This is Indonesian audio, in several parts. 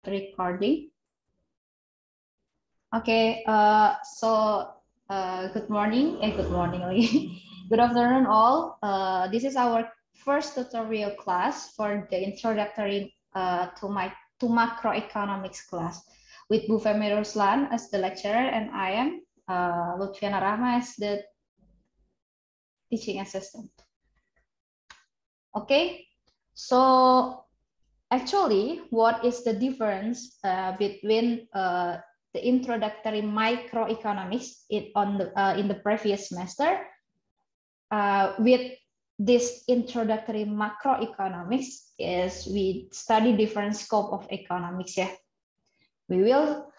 Recording. Okay, good morning. Good morning lagi. Good afternoon all. This is our first tutorial class for the introductory to macroeconomics class with Bu Femi Ruslan as the lecturer and I am Lutfiana Rahma as the teaching assistant. Okay, so actually, what is the difference between the introductory microeconomics in the previous semester with this introductory macroeconomics is we study different scope of economics. Yeah, we will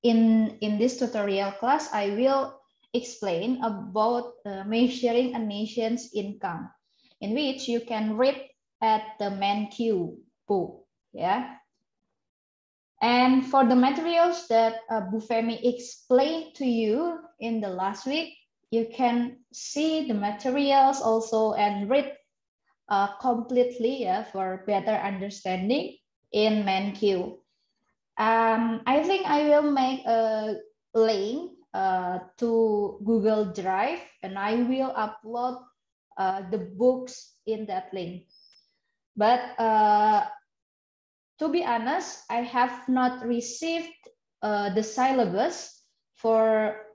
in this tutorial class I will explain about measuring a nation's income, in which you can read at the MenQ book, yeah. And for the materials that Bu Femi explained to you in the last week, you can see the materials also and read completely, yeah, for better understanding in MenQ. I think I will make a link to Google Drive, and I will upload the books in that link. But to be honest, I have not received the syllabus for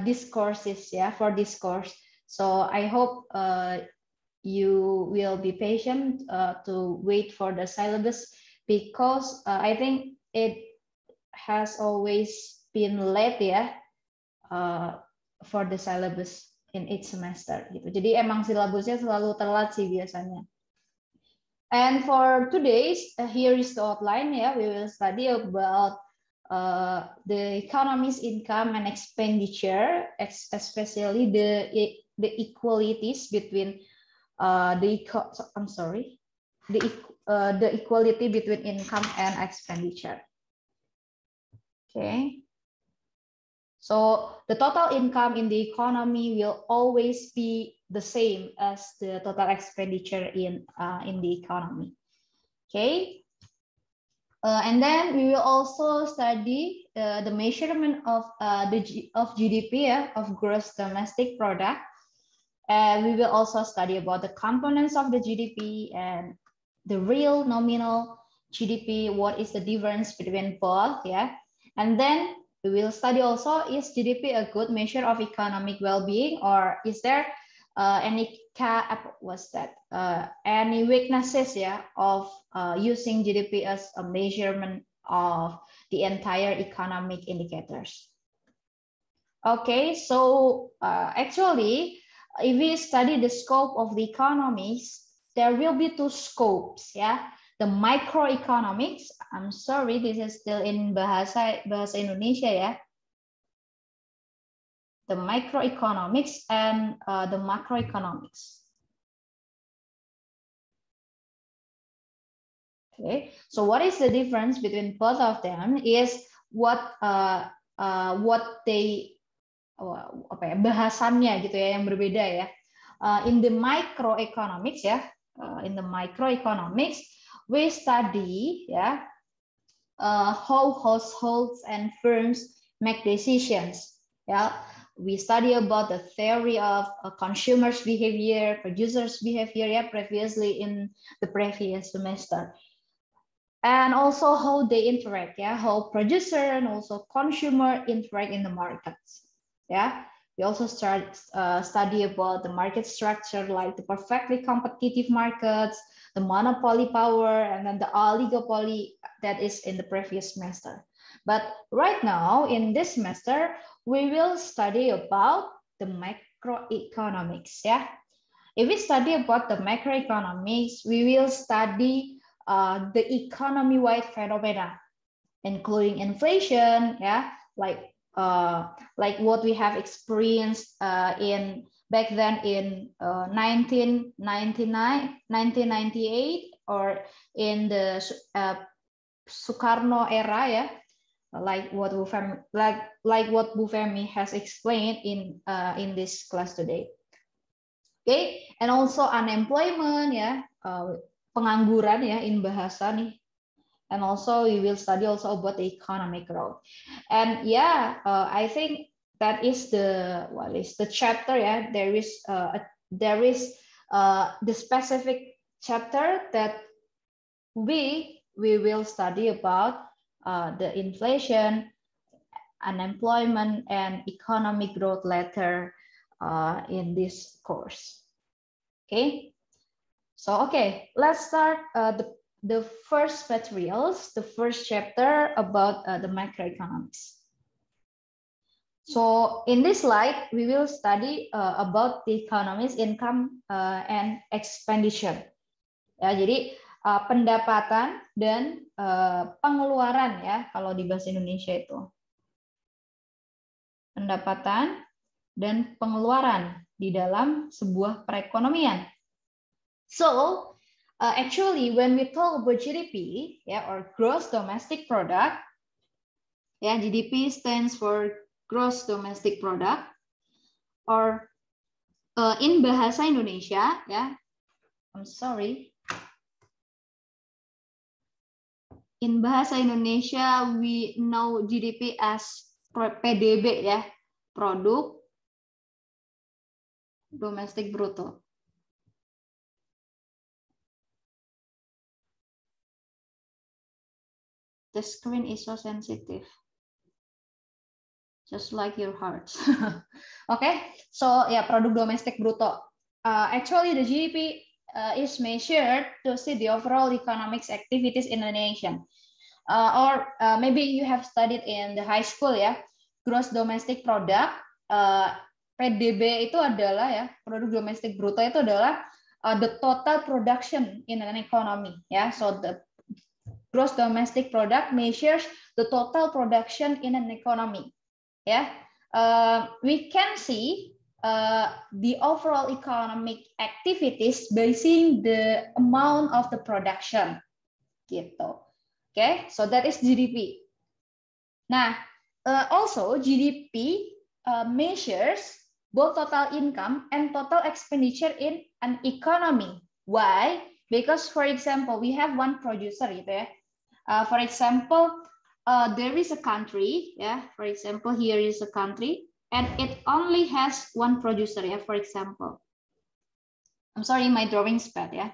these courses, yeah, for this course. So I hope you will be patient to wait for the syllabus, because I think it has always been late, ya, for the syllabus in each semester gitu. Jadi emang silabusnya selalu telat sih biasanya. And for today's, here is the outline. Yeah, we will study about the economy's income and expenditure, especially the equalities between the equality between income and expenditure. Okay. So the total income in the economy will always be the same as the total expenditure in the economy. Okay. And then we will also study the measurement of GDP, of gross domestic product. And we will also study about the components of the GDP and the real nominal GDP. What is the difference between both? Yeah. And then we will study also, is GDP a good measure of economic well-being, or is there any any weaknesses, yeah, of using GDP as a measurement of the entire economic indicators? Okay, so actually, if we study the scope of the economies, there will be two scopes, yeah. The microeconomics, I'm sorry, this is still in bahasa Indonesia, ya. The microeconomics and the macroeconomics. Okay, so what is the difference between both of them is what they bahasannya gitu ya, yang berbeda ya. In the microeconomics, ya, in the microeconomics we study, ya, how households and firms make decisions. Yeah, we study about the theory of consumers' behavior, producers' behavior, yeah, previously in the previous semester. And also how they interact, yeah, how producer and also consumer interact in the markets. Yeah, we also study about the market structure, like the perfectly competitive markets, the monopoly power, and then the oligopoly that is in the previous semester. But right now in this semester, we will study about the macroeconomics. Yeah, if we study about the macroeconomics, we will study the economy-wide phenomena, including inflation, yeah, like what we have experienced in back then in 1998, or in the Sukarno era, yeah, like what Bu Femi has explained in this class today. Okay, and also unemployment, yeah. pengangguran ya in bahasa nih. And also we will study also about the economic growth. And yeah, I think that is the chapter. Yeah, there is the specific chapter that we will study about the inflation, unemployment, and economic growth later in this course. Okay, so let's start the first materials, the first chapter about the macroeconomics. So in this slide, we will study about the economies, income and expenditure. Ya, jadi pendapatan dan pengeluaran ya kalau di bahasa Indonesia itu. Pendapatan dan pengeluaran di dalam sebuah perekonomian. So actually, when we talk about GDP, yeah, or gross domestic product, yeah, GDP stands for gross domestic product, or in bahasa Indonesia, yeah, I'm sorry, in bahasa Indonesia we know GDP as PDB, ya, produk domestik bruto. The screen is so sensitive. Just like your heart. Okay, so yeah, produk domestik bruto. Actually, the GDP is measured to see the overall economic activities in a nation. Or maybe you have studied in the high school ya, gross domestic product. PDB itu adalah ya, produk domestik bruto itu adalah the total production in an economy ya. So the gross domestic product measures the total production in an economy. Yeah, we can see the overall economic activities by seeing the amount of the production, gitu. Okay, so that is GDP. Nah, also GDP measures both total income and total expenditure in an economy. Why? Because, for example, we have one producer, gitu ya. For example, there is a country, yeah. For example, here is a country, and it only has one producer, yeah. For example, I'm sorry, my drawing's bad, yeah.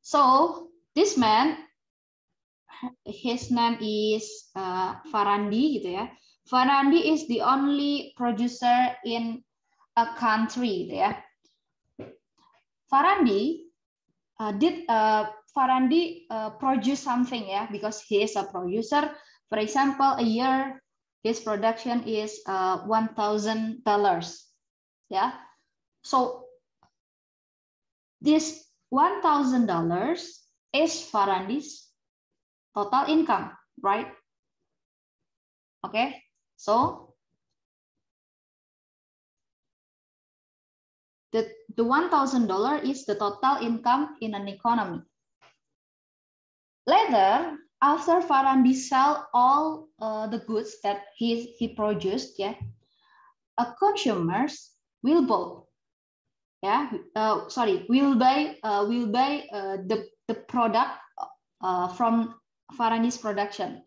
So this man, his name is Farandi, gitu ya. Farandi is the only producer in a country, gitu ya. Farandi produce something, yeah, because he is a producer. For example, a year his production is $1,000, yeah. So this $1,000 is Farandi's total income, right? Okay, so the $1,000 is the total income in an economy. Later, after Farandi sell all the goods that he produced, yeah, consumers will buy, yeah, will buy the product from Farandi's production,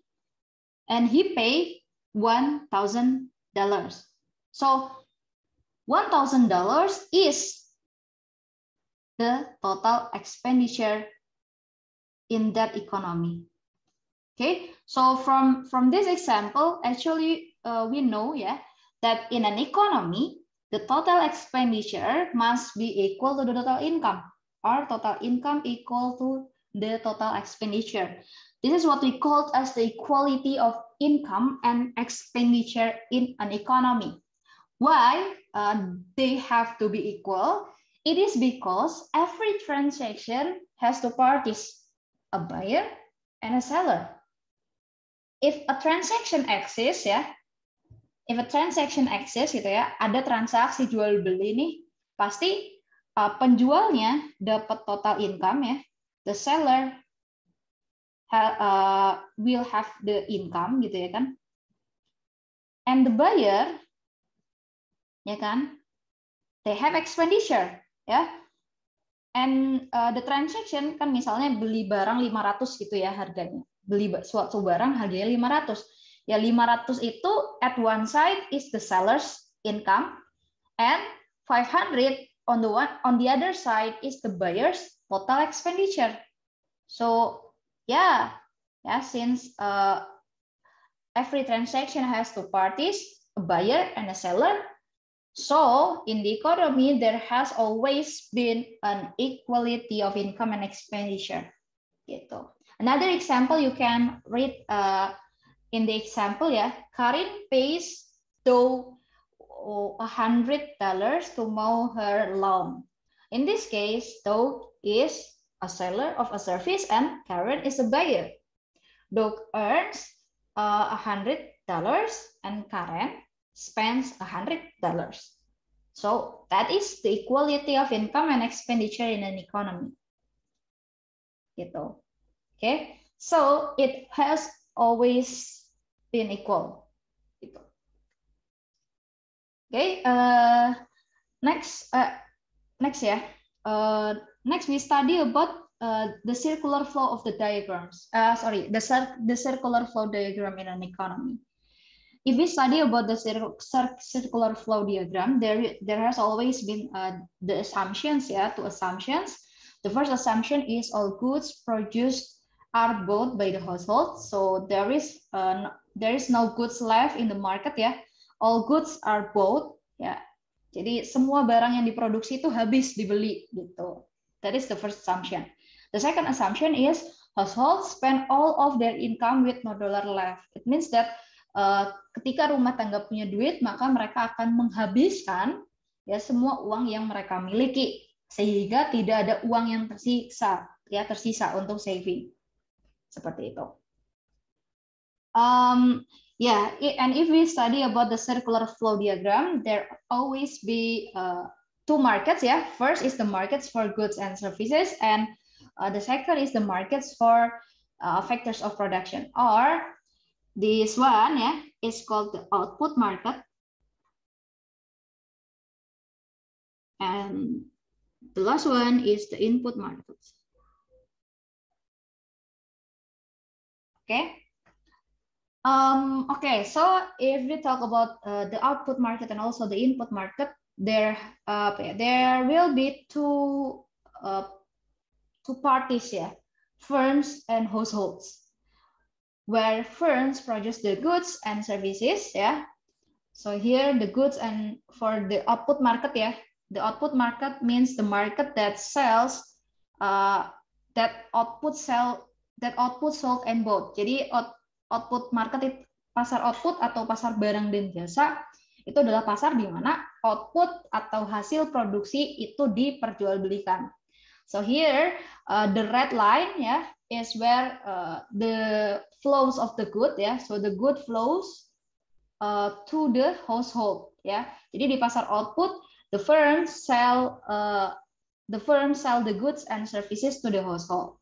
and he pay $1,000. So $1,000 is the total expenditure in that economy. Okay, so from this example, actually we know, yeah, that in an economy the total expenditure must be equal to the total income, or total income equal to the total expenditure. This is what we call as the equality of income and expenditure in an economy. Why they have to be equal? It is because every transaction has two parties, a buyer and a seller. If a transaction exists, ya, if a transaction exists, gitu ya, ada transaksi jual beli nih, pasti penjualnya dapat total income, ya, the seller will have the income, gitu ya kan, and the buyer, ya kan, they have expenditure, ya. And the transaction kan misalnya beli barang 500 gitu ya harganya. Beli suatu barang harganya 500. Ya 500 itu at one side is the seller's income and 500 on the other side is the buyer's total expenditure. So yeah, since every transaction has two parties, a buyer and a seller. So in the economy, there has always been an equality of income and expenditure. Gitu. Another example you can read in the example ya, Karin pays though $100 to mow her lawn. In this case, Doug is a seller of a service and Karen is a buyer. Doug earns $100 and Karen spends $100. So that is the equality of income and expenditure in an economy. Gitu. Okay, so it has always been equal. Gitu. Okay, next ya. Next we study about the circular flow of the diagrams. The circular flow diagram in an economy. If we study about the circular flow diagram, there has always been the assumptions, two assumptions. The first assumption is all goods produced are bought by the household. So there is no goods left in the market ya. All goods are bought ya. Jadi semua barang yang diproduksi itu habis dibeli gitu. That is the first assumption. The second assumption is households spend all of their income with no dollar left. It means that ketika rumah tangga punya duit, maka mereka akan menghabiskan ya semua uang yang mereka miliki, sehingga tidak ada uang yang tersisa untuk saving. Seperti itu. And if we study about the circular flow diagram, there always be two markets. First is the markets for goods and services, and the second is the markets for factors of production. Or this one is called the output market, and the last one is the input market. Okay. So if we talk about the output market and also the input market, there will be two parties, firms and households. Where firms produce the goods and services, So here the goods and for the output market, the output market means the market that sells that output sold and bought. Jadi output market itu pasar output atau pasar barang dan jasa itu adalah pasar di mana output atau hasil produksi itu diperjualbelikan. So here the red line is where the flows of the good so the good flows to the household Jadi di pasar output the firms sell the goods and services to the household.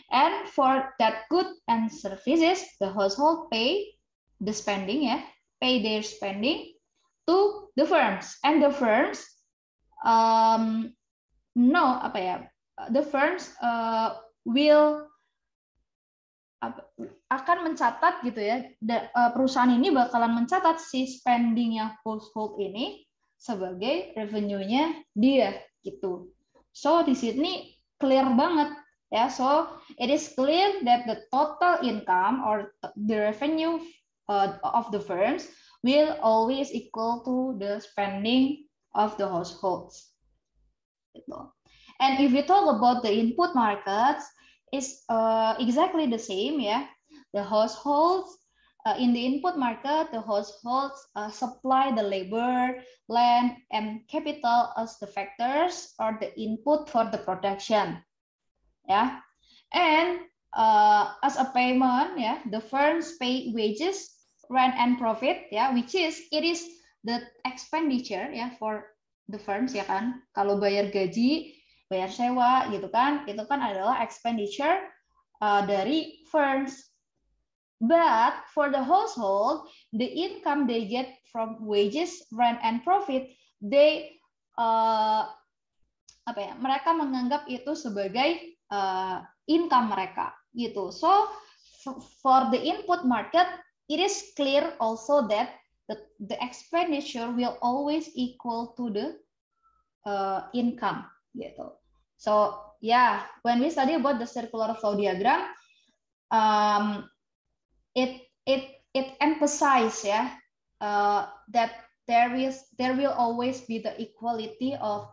And for that good and services, the household pay the spending, pay their spending to the firms, and the firms the firms will akan mencatat gitu perusahaan ini bakalan mencatat si spendingnya household ini sebagai revenue-nya dia gitu. So di sini clear banget so it is clear that the total income or the revenue of the firms will always equal to the spending of the households. And if we talk about the input markets, it's exactly the same, The households in the input market, the households supply the labor, land, and capital as the factors or the input for the production, And as a payment, the firms pay wages, rent, and profit, it is the expenditure, for the firms, kan. Kalau bayar gaji, bayar sewa gitu kan, itu kan adalah expenditure dari firms. But for the household, the income they get from wages, rent, and profit, they apa ya? Mereka menganggap itu sebagai income mereka gitu. So for the input market, it is clear also that the expenditure will always equal to the income gitu. So yeah, when we study about the circular flow diagram, it emphasizes that there will always be the equality of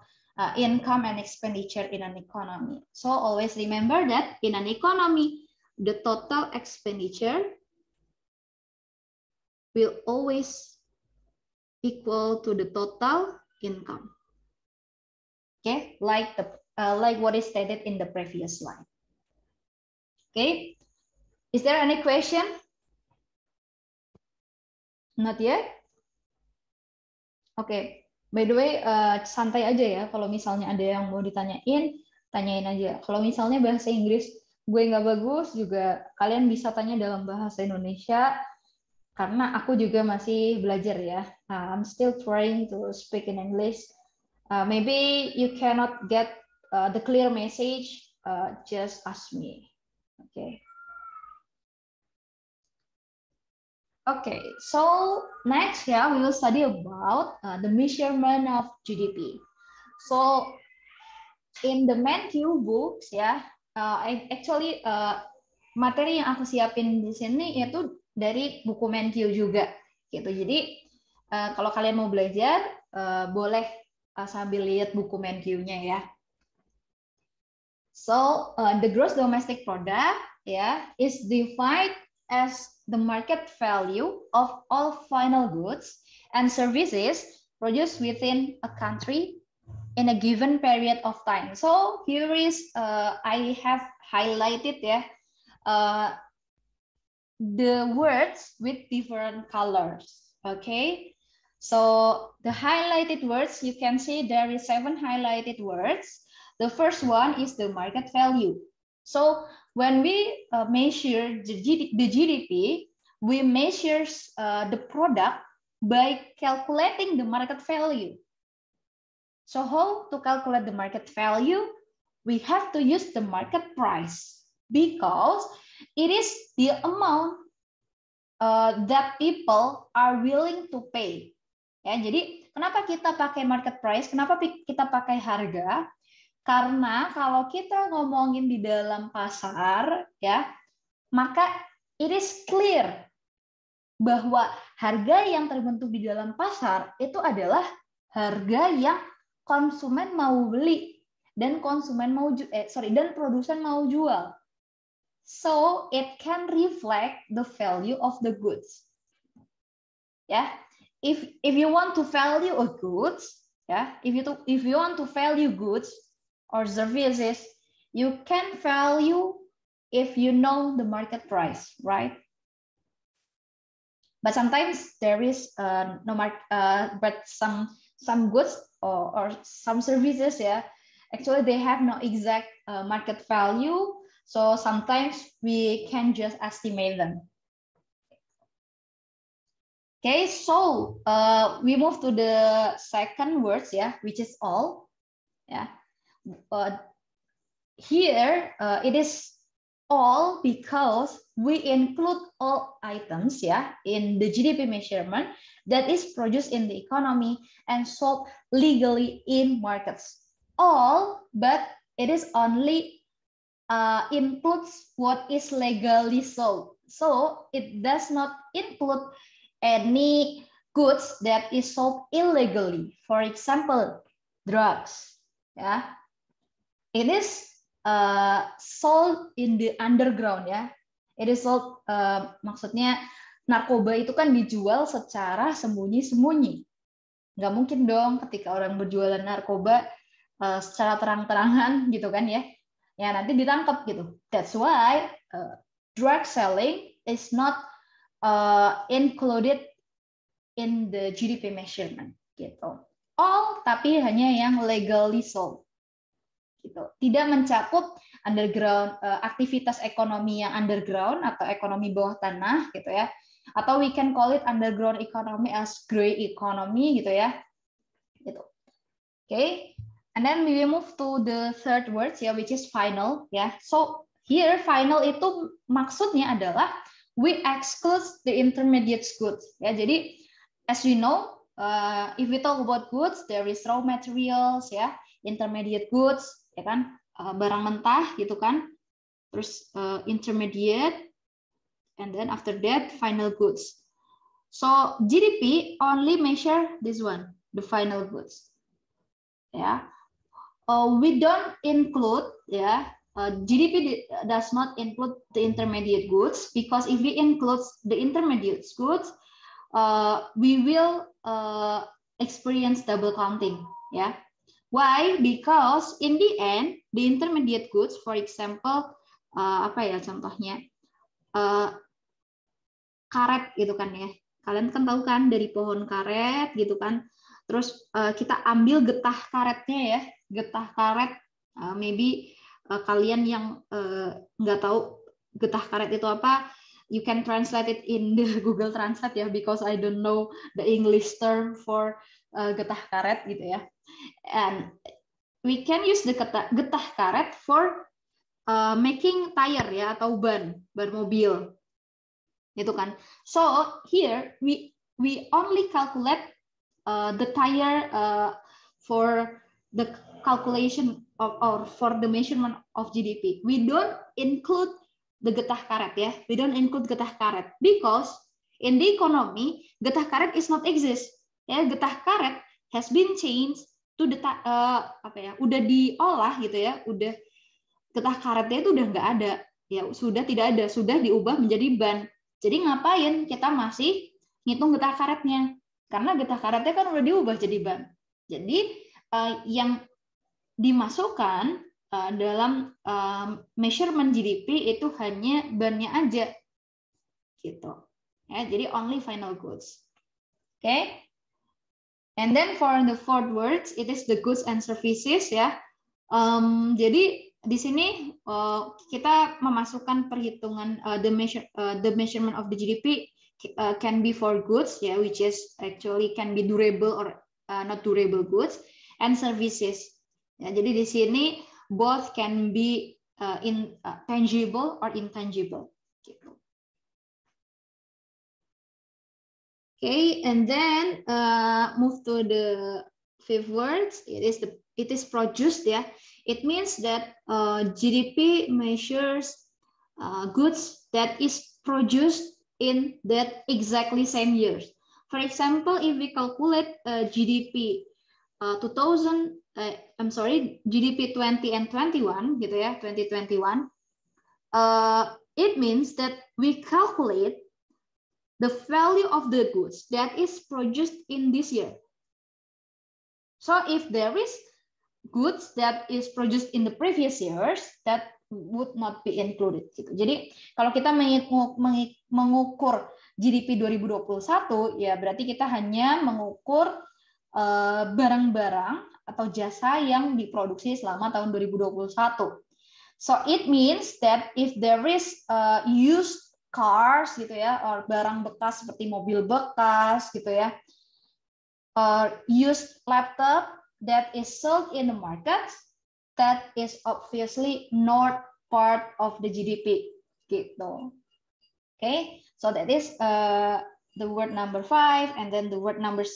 income and expenditure in an economy. So always remember that in an economy, the total expenditure will always equal to the total income. Okay, like what is stated in the previous slide. Okay, is there any question? Not yet? Oke, by the way, santai aja ya. Kalau misalnya ada yang mau ditanyain, tanyain aja. Kalau misalnya bahasa Inggris gue nggak bagus, juga kalian bisa tanya dalam bahasa Indonesia, karena aku juga masih belajar ya. I'm still trying to speak in English. Maybe you cannot get the clear message, just ask me. Okay. Okay, so next we will study about the measurement of GDP. So in the MenQ books actually materi yang aku siapin di sini itu dari buku MenQ juga gitu. Jadi kalau kalian mau belajar boleh sambil lihat buku MenQ-nya ya. So the gross domestic product is defined as the market value of all final goods and services produced within a country in a given period of time. So here is I have highlighted the words with different colors. Okay, so the highlighted words, you can see there is 7 highlighted words. The first one is the market value. So when we measure the GDP, we measure the product by calculating the market value. So how to calculate the market value? We have to use the market price because it is the amount that people are willing to pay. Ya, jadi kenapa kita pakai market price? Kenapa kita pakai harga? Karena kalau kita ngomongin di dalam pasar, ya, maka it is clear bahwa harga yang terbentuk di dalam pasar itu adalah harga yang konsumen mau beli dan dan produsen mau jual. So it can reflect the value of the goods. Yeah, if you want to value a goods, if you want to value goods or services, you can value if you know the market price, right? But sometimes there is no market, but some goods or some services, actually they have no exact market value. So sometimes we can just estimate them. Okay, so we move to the second words, which is all. Here it is all because we include all items in the GDP measurement that is produced in the economy and sold legally in markets. All, but it is only includes what is legally sold. So it does not include any goods that is sold illegally. For example, drugs. It is sold in the underground. It is sold, maksudnya narkoba itu kan dijual secara sembunyi-sembunyi. Nggak mungkin dong ketika orang berjualan narkoba secara terang-terangan gitu kan ya nanti ditangkap gitu. That's why drug selling is not included in the GDP measurement gitu. All tapi hanya yang legally sold gitu. Tidak mencakup underground, aktivitas ekonomi yang underground atau ekonomi bawah tanah gitu ya. Atau we can call it underground economy as gray economy gitu ya. Gitu. Okay. And then we will move to the third words ya, which is final ya. So here final itu maksudnya adalah we exclude the intermediate goods ya. Jadi as we know, if we talk about goods, there is raw materials ya, intermediate goods ya kan, barang mentah gitu kan, terus intermediate, and then after that final goods. So GDP only measure this one, the final goods ya. We don't include GDP does not include the intermediate goods, because if we include the intermediate goods, we will experience double counting. Yeah. Why? Because in the end, the intermediate goods, for example, apa ya contohnya, karet gitu kan ya. Kalian kan tahu kan dari pohon karet gitu kan. Terus kita ambil getah karetnya ya, getah karet. Maybe kalian yang nggak tahu getah karet itu apa, you can translate it in the Google Translate ya, because I don't know the English term for getah karet gitu ya. And we can use the getah karet for making tire ya, atau ban mobil gitu kan. So here we only calculate the tire for the calculation of, or for the measurement of GDP. We don't include the getah karet ya. We don't include getah karet because in the economy getah karet is not exist. Ya, getah karet has been changed to the udah diolah gitu ya. Udah getah karetnya itu udah nggak ada. Ya, sudah tidak ada, sudah diubah menjadi ban. Jadi ngapain kita masih ngitung getah karetnya? Karena getah karetnya kan udah diubah jadi ban. Jadi yang dimasukkan dalam measurement GDP itu hanya bannya aja, gitu. Ya, jadi only final goods. Okay. And then for the fourth words, it is the goods and services ya. Jadi di sini kita memasukkan perhitungan the measurement of the GDP can be for goods ya, which is actually can be durable or not durable goods, and services. Ya, jadi di sini both can be tangible or intangible. Gitu. Okay, and then move to the fifth words. It is produced ya. It means that GDP measures goods that is produced in that exactly same years. For example, if we calculate GDP GDP 20 and 21 gitu ya, 2021, it means that we calculate the value of the goods that is produced in this year. So if there is goods that is produced in the previous years, that would not be included. Gitu. Jadi kalau kita mengukur GDP 2021, ya berarti kita hanya mengukur barang-barang atau jasa yang diproduksi selama tahun 2021. So it means that if there is used cars gitu ya, or barang bekas seperti mobil bekas gitu ya, or used laptop that is sold in the market, that is obviously not part of the GDP gitu. Okay, so that is the word number 5, and then the word number 6.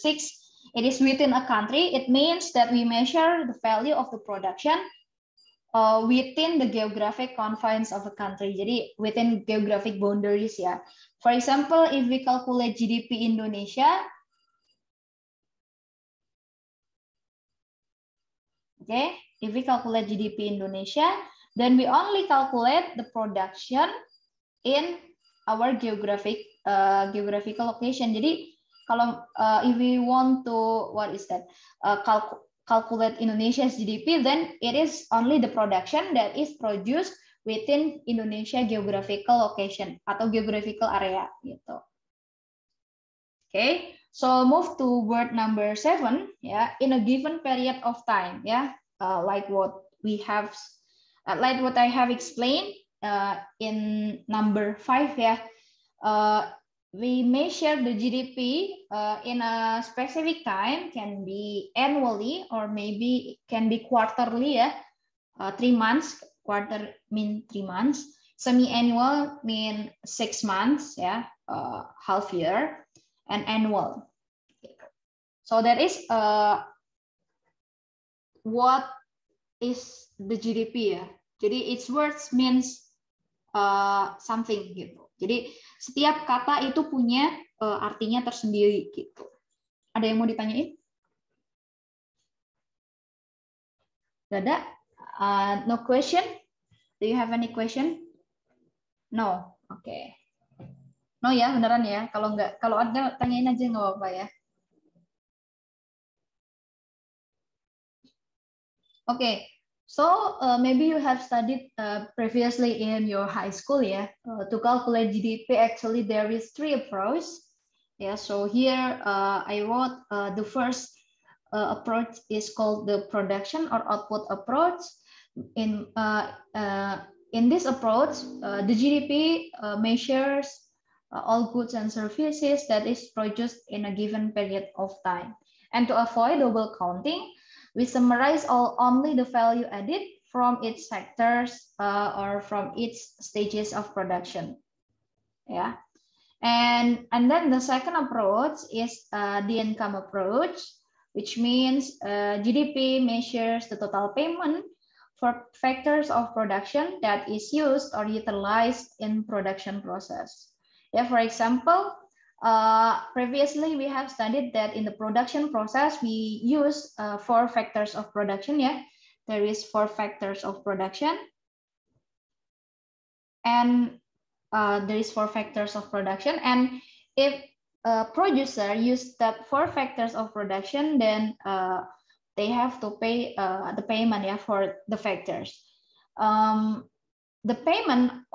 It is within a country. It means that we measure the value of the production within the geographic confines of a country. Jadi within geographic boundaries ya. For example, if we calculate GDP Indonesia, okay, if we calculate GDP Indonesia, then we only calculate the production in our geographical location. Jadi kalau if we want to calculate Indonesia's GDP, then it is only the production that is produced within Indonesia geographical location atau geographical area gitu. Okay, so move to word number 7 ya, in a given period of time ya, like what I have explained in number 5 ya. we measure the GDP in a specific time, can be annually or maybe can be quarterly, ya. 3 months, quarter mean 3 months, semi-annual mean 6 months, ya, half year, and annual. So that is what is the GDP, ya. Jadi its words means something gitu. Jadi setiap kata itu punya artinya tersendiri gitu. Ada yang mau ditanyain? Gak ada? No question? Do you have any question? No. Oke. Okay. No ya, beneran ya. Kalau nggak, kalau ada tanyain aja nggak apa-apa ya. Oke. Okay. So maybe you have studied previously in your high school, yeah. To calculate GDP, actually there is 3 approaches. Yeah. So here I wrote the first approach is called the production or output approach. In this approach, the GDP measures all goods and services that is produced in a given period of time. And to avoid double counting, we summarize only the value added from its sectors or from its stages of production. Yeah. And then the second approach is the income approach, which means GDP measures the total payment for factors of production that is used or utilized in production process. Yeah, for example, previously we have studied that in the production process we use 4 factors of production. Yeah, there is 4 factors of production, and there is 4 factors of production. And if a producer use that 4 factors of production, then they have to pay the payment, yeah, for the factors. The payment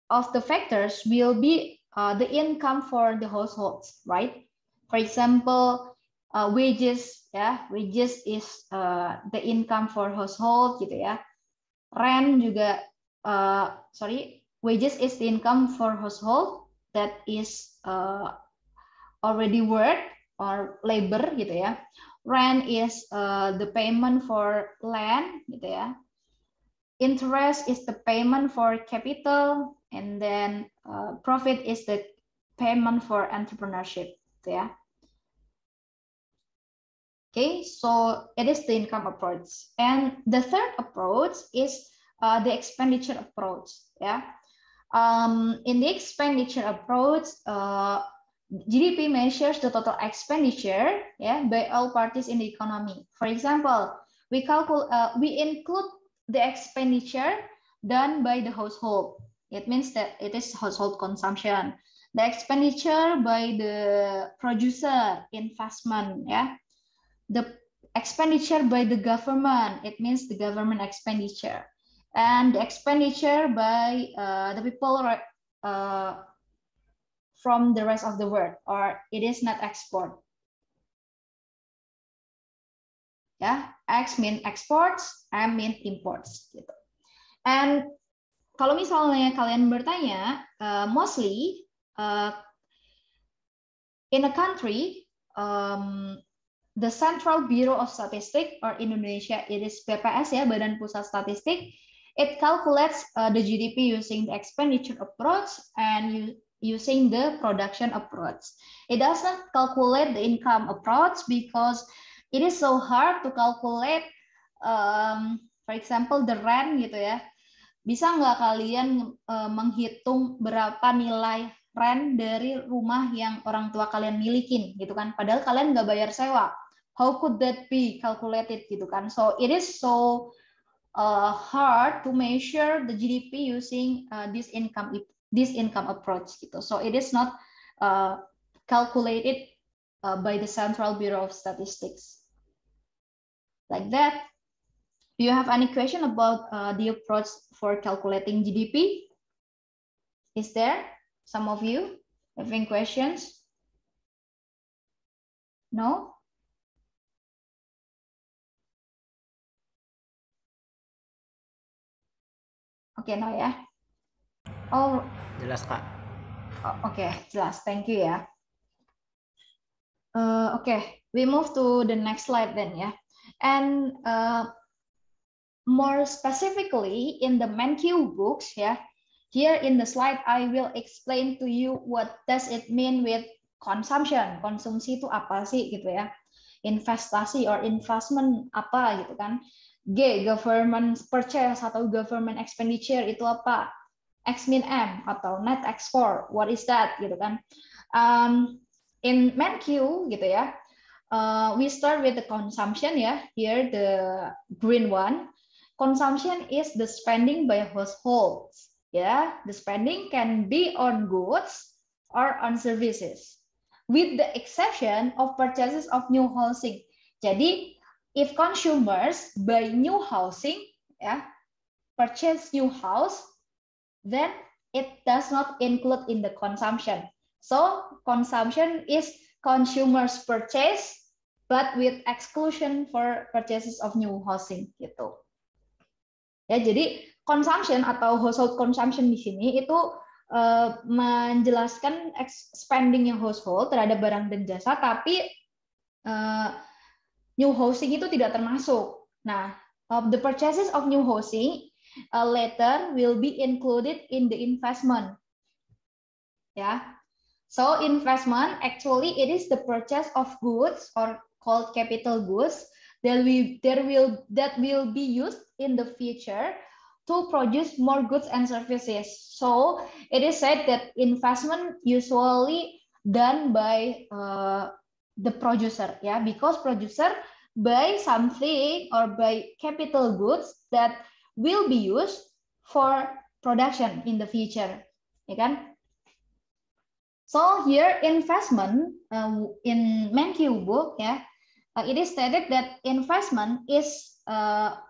of the factors will be the income for the households, right? For example, wages, ya, wages is the income for household, gitu ya. Rent juga, wages is the income for household that is already work or labor, gitu ya. Rent is the payment for land, gitu ya. Interest is the payment for capital, and then profit is the payment for entrepreneurship. Yeah. Okay, so it is the income approach. And the third approach is the expenditure approach. Yeah. In the expenditure approach, GDP measures the total expenditure, yeah, by all parties in the economy. For example, we include the expenditure done by the household. It means that it is household consumption. The expenditure by the producer, investment, yeah. The expenditure by the government, it means the government expenditure. And the expenditure by the people from the rest of the world, or it is not export. Ya, X mean exports, M mean imports gitu. And kalau misalnya kalian bertanya, mostly in a country, the Central Bureau of Statistics, or Indonesia it is BPS, ya, Badan Pusat Statistik, it calculates the GDP using the expenditure approach and using the production approach. It does not calculate the income approach because it is so hard to calculate, for example, the rent gitu ya. Bisa nggak kalian menghitung berapa nilai rent dari rumah yang orang tua kalian milikin gitu kan? Padahal kalian nggak bayar sewa. How could that be calculated gitu kan? So it is so hard to measure the GDP using this income approach gitu. So it is not calculated by the Central Bureau of Statistics. Like that. Do you have any question about the approach for calculating GDP? Is there some of you having questions? No? Oke, no ya. Oh, jelas Kak. Oke, jelas. Thank you ya. Okay, we move to the next slide then ya. And more specifically in the MenQ books ya. Here in the slide I will explain to you what does it mean with consumption. Konsumsi itu apa sih gitu ya. Investasi or investment apa gitu kan. G, government purchase atau government expenditure itu apa? X min M atau net export, what is that gitu kan. In MenQ gitu ya, we start with the consumption ya. Here the green one. Consumption is the spending by households. Yeah, the spending can be on goods or on services, with the exception of purchases of new housing. Jadi, if consumers buy new housing, yeah, purchase new house, then it does not include in the consumption. So, consumption is consumers purchase, but with exclusion for purchases of new housing gitu. Ya, jadi consumption atau household consumption di sini itu menjelaskan spending yang household terhadap barang dan jasa, tapi new housing itu tidak termasuk. Nah, the purchases of new housing later will be included in the investment. Ya, so investment actually it is the purchase of goods or called capital goods that will be used in the future to produce more goods and services. So it is said that investment usually done by the producer, yeah, because producer buy something or buy capital goods that will be used for production in the future, ya kan? So here investment in MenQ book, yeah, it is stated that investment is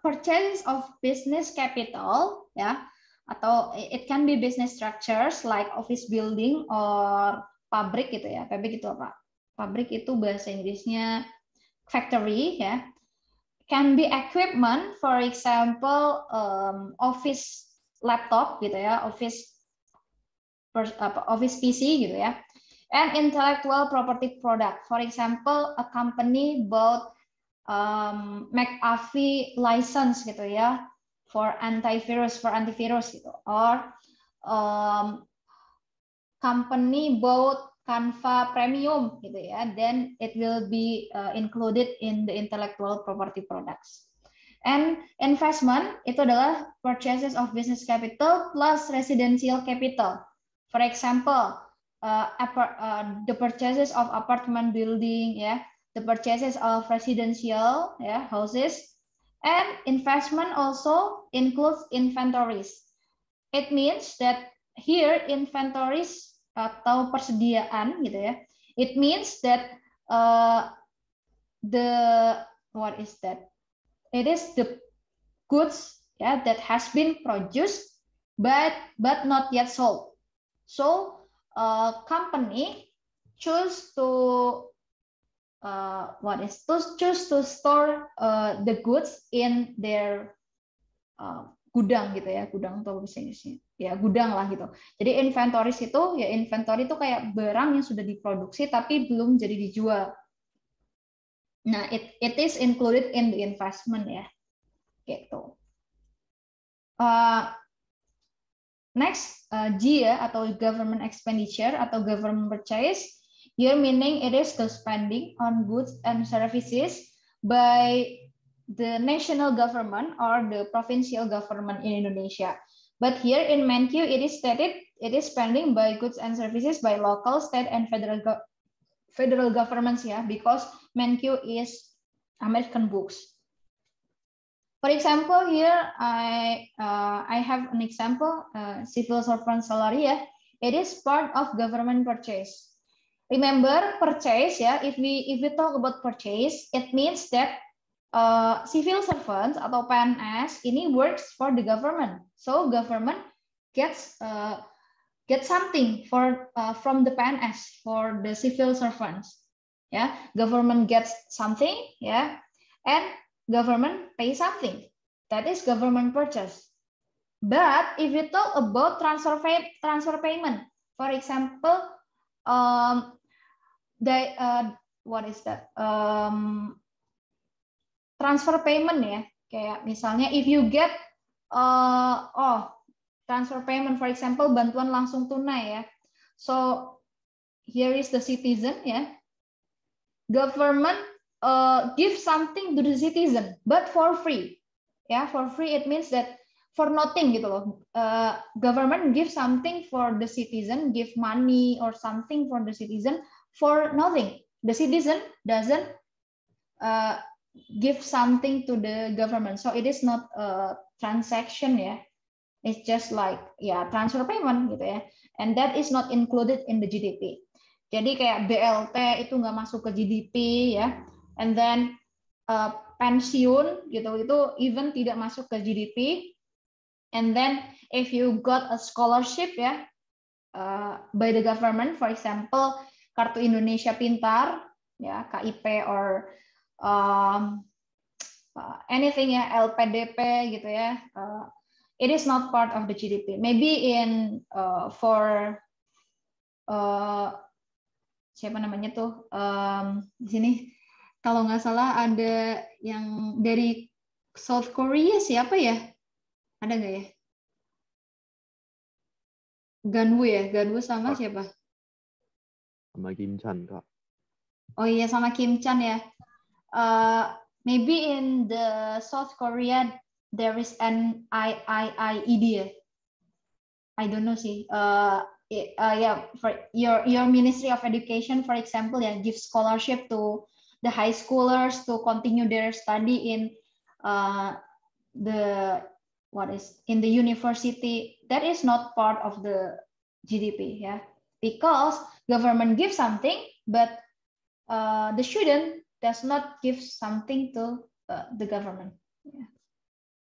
purchase of business capital, ya, atau it can be business structures like office building or pabrik gitu ya. Pabrik itu apa? Pabrik itu bahasa Inggrisnya factory, ya. Can be equipment, for example, office laptop gitu ya, office PC gitu ya. And intellectual property product, for example, a company bought McAfee license gitu ya for antivirus gitu, or company bought Canva Premium gitu ya, then it will be included in the intellectual property products. And investment itu adalah purchases of business capital plus residential capital. For example, the purchases of apartment building, yeah, the purchases of residential, yeah, houses, and investment also includes inventories. It means that here inventories atau persediaan gitu ya. It means that what is that? It is the goods, yeah, that has been produced but not yet sold. So company choose to choose to store the goods in their gudang gitu ya, gudang atau bisnisnya ya, gudang lah gitu. Jadi inventories itu ya, inventory itu kayak barang yang sudah diproduksi tapi belum jadi dijual. Nah, it is included in the investment ya, gitu. Next, G ya, atau government expenditure atau government purchase. Here meaning it is the spending on goods and services by the national government or the provincial government in Indonesia. But here in MenQ it is stated it is spending by goods and services by local, state, and federal governments ya, because MenQ is American books. For example, here I have an example, civil servant salary ya. It is part of government purchase. Remember purchase ya. If we talk about purchase, it means that civil servants atau PNS ini works for the government. So government gets something from the PNS for the civil servants. Yeah, government gets something, yeah, and government pay something. That is government purchase. But if we talk about transfer payment, For example, what is that? Transfer payment ya. Kayak misalnya if you get transfer payment, for example, bantuan langsung tunai ya. So here is the citizen ya. Government give something to the citizen, but for free. Ya, for free it means that for nothing gitu loh. Government give something for the citizen, give money or something for the citizen for nothing. The citizen doesn't give something to the government, so it is not a transaction ya. It's just like transfer payment gitu ya, and that is not included in the GDP. Jadi kayak BLT itu nggak masuk ke GDP ya, and then pensiun gitu itu even tidak masuk ke GDP, and then if you got a scholarship ya by the government, for example Kartu Indonesia Pintar ya, KIP or anything ya, LPDP gitu ya, it is not part of the GDP. Maybe in for siapa namanya tuh di sini kalau nggak salah ada yang dari South Korea, siapa ya, ada nggak ya? Ganwoo ya, Ganwoo sama siapa? Sama Kim Chan Kak. Oh iya sama Kim Chan ya. Maybe in the South Korea there is an IIED. I don't know sih. For your Ministry of Education, for example, give scholarship to the high schoolers to continue their study in the university. That is not part of the GDP, because government gives something, but the student does not give something to the government.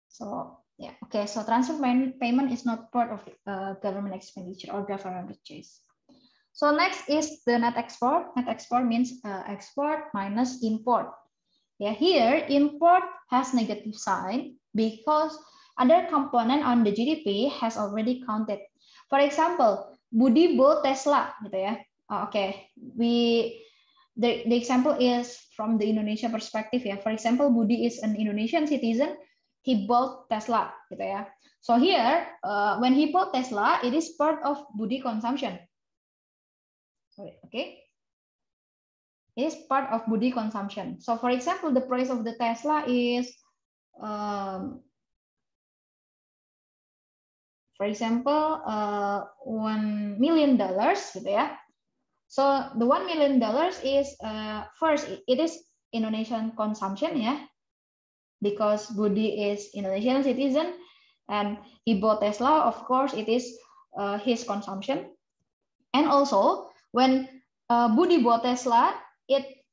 So okay. So transfer payment is not part of government expenditure or government purchase. So next is the net export. Net export means export minus import. Here import has negative sign because other component on the GDP has already counted. For example, Budi bought Tesla, gitu ya. Okay, the example is from the Indonesia perspective ya. For example, Budi is an Indonesian citizen. He bought Tesla, gitu ya. So here, when he bought Tesla, it is part of Budi consumption. Okay, it is part of Budi consumption. So for example, the price of the Tesla is, for example, $1 million, gitu ya. So the $1 million is first it is Indonesian consumption ya. Because Budi is Indonesian citizen and he bought Tesla, of course it is his consumption. And also when Budi bought Tesla, it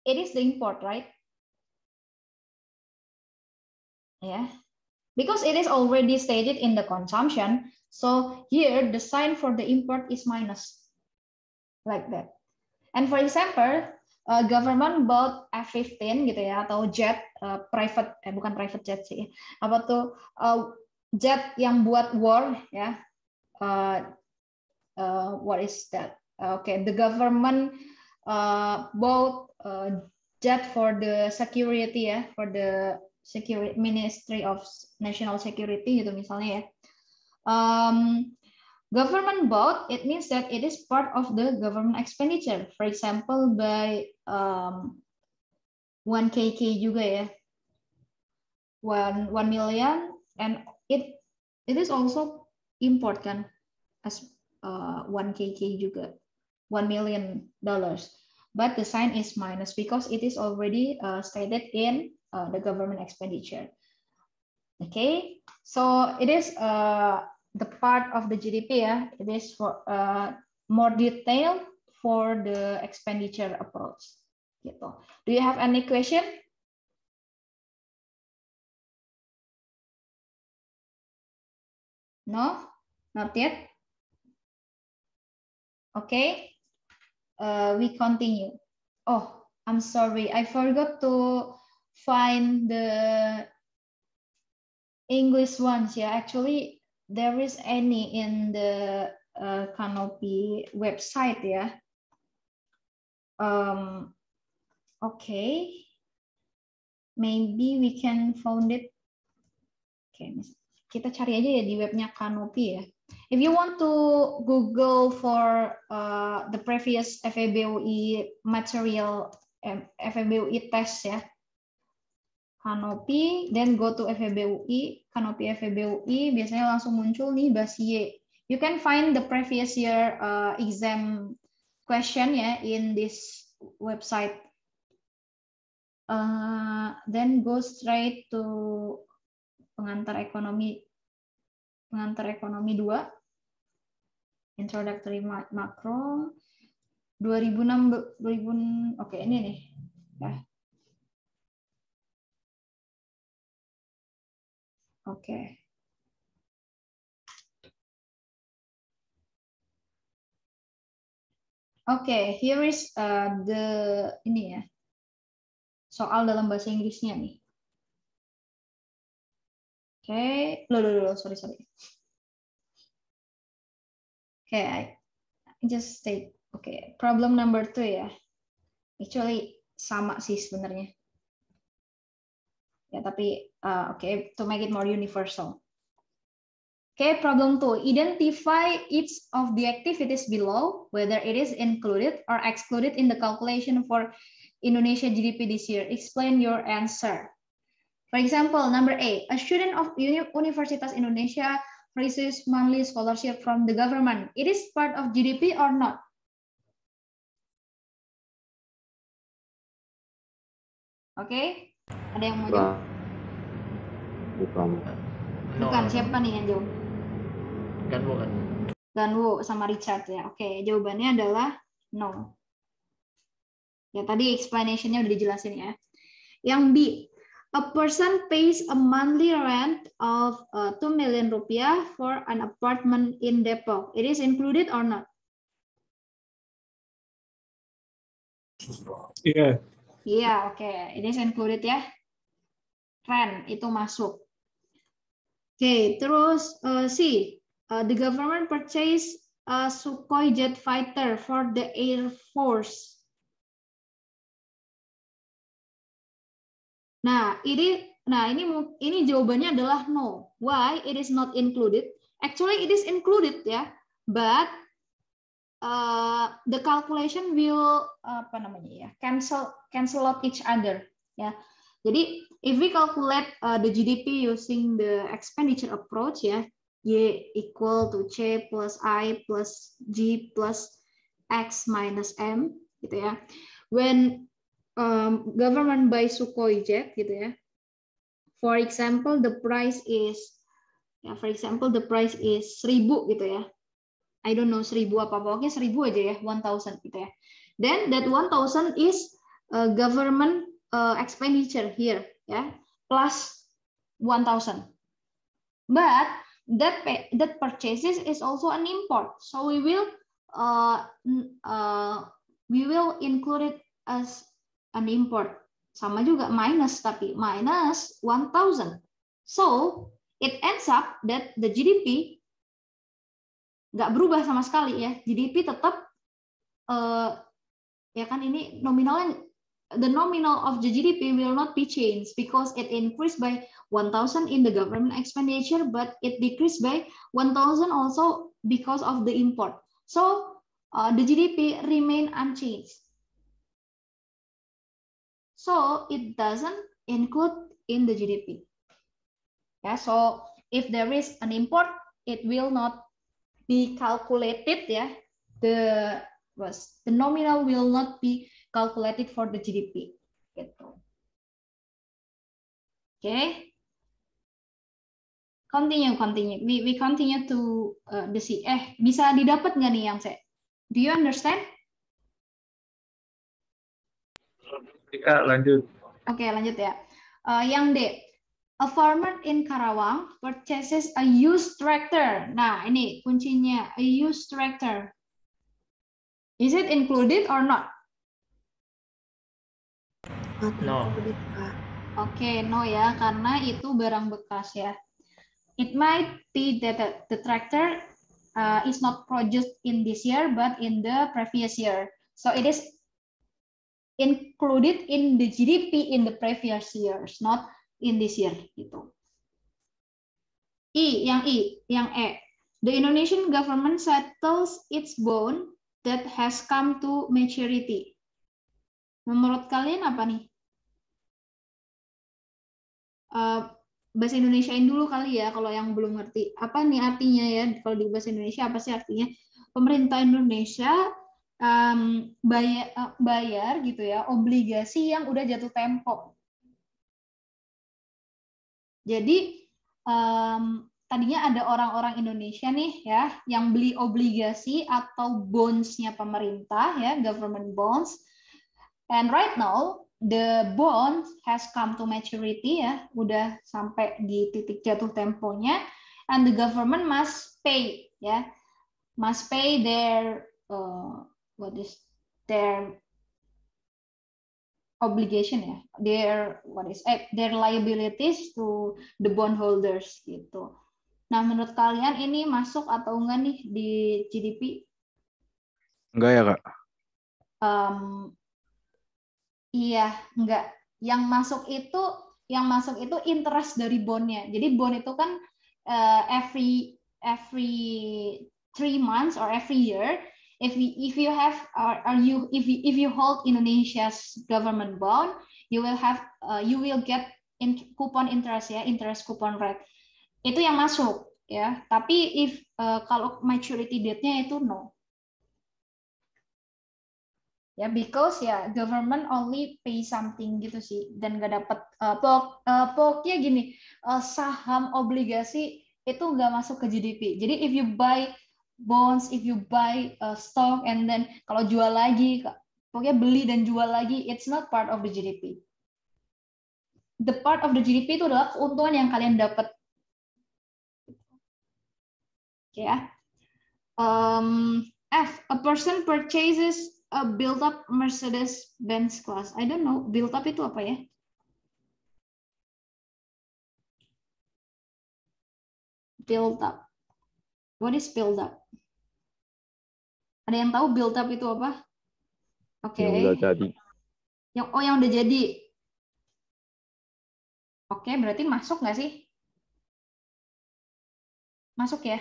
is the import, right? Yeah, because it is already stated in the consumption. So here the sign for the import is minus, like that. And for example, government bought F-15 gitu ya, atau jet private, bukan private jet sih, apa tuh jet yang buat war ya. What is that? Okay, the government bought jet for the security ya, for the security Ministry of National Security gitu misalnya ya. Government bought, it means that it is part of the government expenditure. For example, by 1KK juga ya, 1 million, and it is also import kan, as 1KK juga, $1 million. But the sign is minus because it is already stated in the government expenditure. Okay, so it is the part of the GDP ya. It is for more detail for the expenditure approach. Gitu. Do you have any question? No, not yet. Okay, we continue. Oh, I'm sorry, I forgot to find the English ones. Yeah, actually, there is any in the Canopy website ya. Okay, maybe we can found it. Oke, kita cari aja ya di webnya Canopy ya. If you want to Google for the previous FEBUI material, FEBUI test ya, Canopy, then go to FEBUI, Canopy FEBUI, biasanya langsung muncul nih Basie. You can find the previous year exam question ya in this website. Then go straight to pengantar ekonomi 2, introductory macro 2006 oke ini nih ya. Oke. Oke, here is ini ya. Soal dalam bahasa Inggrisnya nih. Oke, sorry. Oke, I just take. Oke, problem number 2 ya. Actually sama sih sebenarnya. Ya, tapi oke, to make it more universal. Okay, problem 2. Identify each of the activities below, whether it is included or excluded in the calculation for Indonesia GDP this year. Explain your answer. For example, number A, a student of Universitas Indonesia receives monthly scholarship from the government. It is part of GDP or not? Oke, ada yang mau jawab? Bukan, siapa nih yang jawab? Ganwo sama Richard ya. Oke, jawabannya adalah no. Ya, tadi explanation-nya udah dijelasin ya. Yang B, a person pays a monthly rent of 2 million rupiah for an apartment in Depok. It is included or not? Iya. Iya, oke. It is included ya. Rent itu masuk. Oke, terus C. The government purchased a Sukhoi jet fighter for the Air Force. Nah, ini jawabannya adalah no. Why? It is not included. Actually, it is included ya, but the calculation will cancel out each other ya. Jadi, if we calculate the GDP using the expenditure approach ya. Y equal to C plus I plus G plus X minus M gitu ya. When government buy Sukhoi jet gitu ya. For example, the price is 1.000 gitu ya. I don't know 1.000 apa, pokoknya 1.000 aja ya, 1.000 gitu ya. Then that 1.000 is government expenditure here ya, plus 1.000. But that purchases is also an import, so we will include it as an import. Sama juga minus, tapi minus 1.000. So it ends up that the GDP nggak berubah sama sekali ya. GDP tetap ya kan, ini nominalnya, the nominal of the GDP will not be changed because it increased by 1.000 in the government expenditure, but it decreased by 1.000 also because of the import. So the GDP remain unchanged. So it doesn't include in the GDP. Yeah, so if there is an import, it will not be calculated. Yeah, the nominal will not be calculated for the GDP. Gitu. Okay. Continue. We continue to the C. Bisa didapat nggak nih yang C? Do you understand? Kita lanjut. Oke, lanjut ya. Yang D. A farmer in Karawang purchases a used tractor. Nah, ini kuncinya, a used tractor. Is it included or not? No. Oke, no ya, karena itu barang bekas ya. It might be that the tractor is not produced in this year, but in the previous year. So it is included in the GDP in the previous years, not in this year. Gitu. Yang E. The Indonesian government settles its bond that has come to maturity. Menurut kalian apa nih? Bahasa Indonesiain dulu kali ya, kalau yang belum ngerti. Apa nih artinya ya, kalau di bahasa Indonesia apa sih artinya? Pemerintah Indonesia bayar gitu ya, obligasi yang udah jatuh tempo. Jadi, tadinya ada orang-orang Indonesia nih ya, yang beli obligasi atau bonds-nya pemerintah ya, government bonds. And right now, the bond has come to maturity ya, udah sampai di titik jatuh temponya, and the government must pay ya, must pay their their obligation ya, their liabilities to the bondholders gitu. Nah, menurut kalian ini masuk atau enggak nih di GDP? Enggak ya, Kak? Iya, enggak. Yang masuk itu interest dari bondnya. Jadi bond itu kan every 3 months or every year, if you hold Indonesia's government bond, you will get coupon interest ya, interest coupon rate. Itu yang masuk ya. Tapi kalau maturity date-nya itu no. Ya, because ya government only pay something gitu sih, dan nggak dapat pokoknya gini, saham obligasi itu nggak masuk ke GDP. Jadi if you buy bonds, if you buy stock, and then kalau jual lagi, pokoknya beli dan jual lagi, it's not part of the GDP. The part of the GDP itu adalah keuntungan yang kalian dapat. Ya. F, a person purchases a built-up Mercedes-Benz class. I don't know, built-up itu apa ya? Built-up. What is built-up? Ada yang tahu built-up itu apa? Oke. Yang udah jadi. Yang udah jadi. Oke, berarti masuk nggak sih? Masuk ya?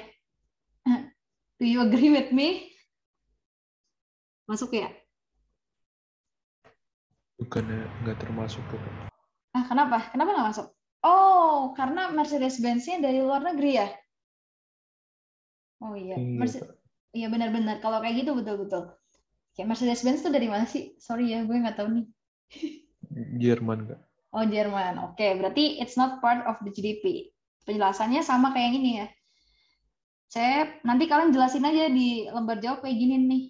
Do you agree with me? Masuk ya? Bukannya nggak termasuk tuh. Kenapa? Kenapa nggak masuk? Oh, karena Mercedes-Benz-nya dari luar negeri ya? Oh iya, iya benar-benar. Kalau kayak gitu betul-betul. Kayak Mercedes-Benz itu dari mana sih? Sorry ya, gue nggak tahu nih. Jerman nggak? Oh, Jerman. Oke, berarti it's not part of the GDP. Penjelasannya sama kayak gini ya. Nanti kalian jelasin aja di lembar jawab kayak gini nih.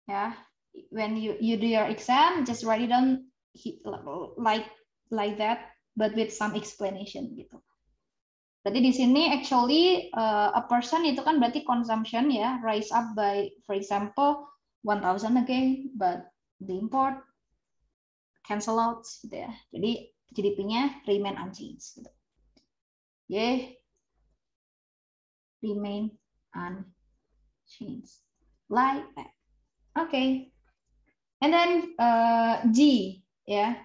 Ya, when you do your exam, just write it down like that, but with some explanation gitu. Berarti di sini actually a person itu kan berarti consumption ya, rise up by, for example, 1,000 again, but the import cancel out gitu ya. Jadi GDP-nya remain unchanged gitu. Remain unchanged like that. Okay. And then G ya.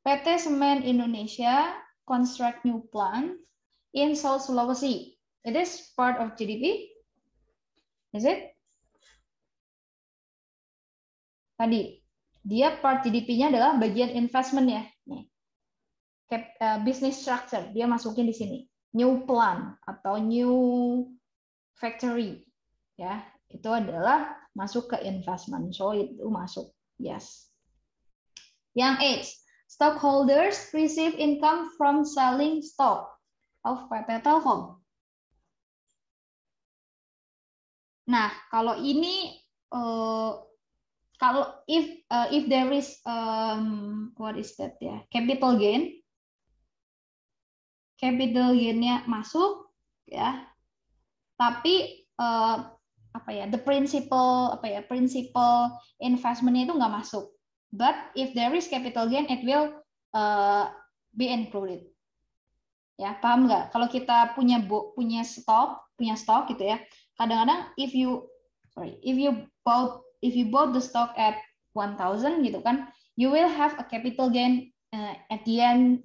PT Semen Indonesia construct new plant in South Sulawesi. It is part of GDP? Is it? Tadi dia part GDP-nya adalah bagian investment ya. Nih. Business structure dia masukin di sini. New plant atau new factory ya. Itu adalah masuk ke investment. So itu masuk. Yes. Yang H, stockholders receive income from selling stock of PT Telkom. Nah, kalau ini kalau if there is what is that ya? Capital gain. Capital gain-nya masuk ya. Tapi apa ya, the principal investment-nya itu nggak masuk. But if there is capital gain, it will be included. Ya, paham nggak? Kalau kita punya stok gitu ya, kadang-kadang if you bought the stock at 1,000 gitu kan, you will have a capital gain at the end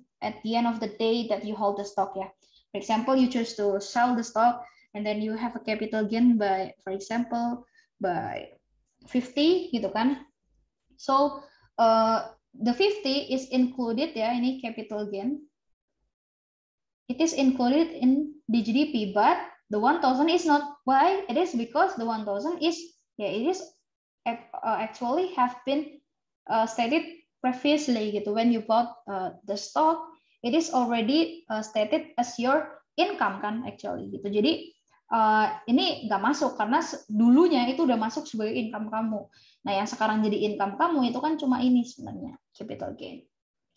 of the day that you hold the stock ya. For example, you choose to sell the stock and then you have a capital gain by, for example, by 50 gitu kan. So the 50 is included ya, ini capital gain. It is included in the GDP, but the 1,000 is not. Why? It is because the 1,000 is, it is actually have been stated previously gitu. When you bought the stock, it is already stated as your income kan actually gitu. Jadi ini nggak masuk karena dulunya itu udah masuk sebagai income kamu. Nah yang sekarang jadi income kamu itu kan cuma ini sebenarnya capital gain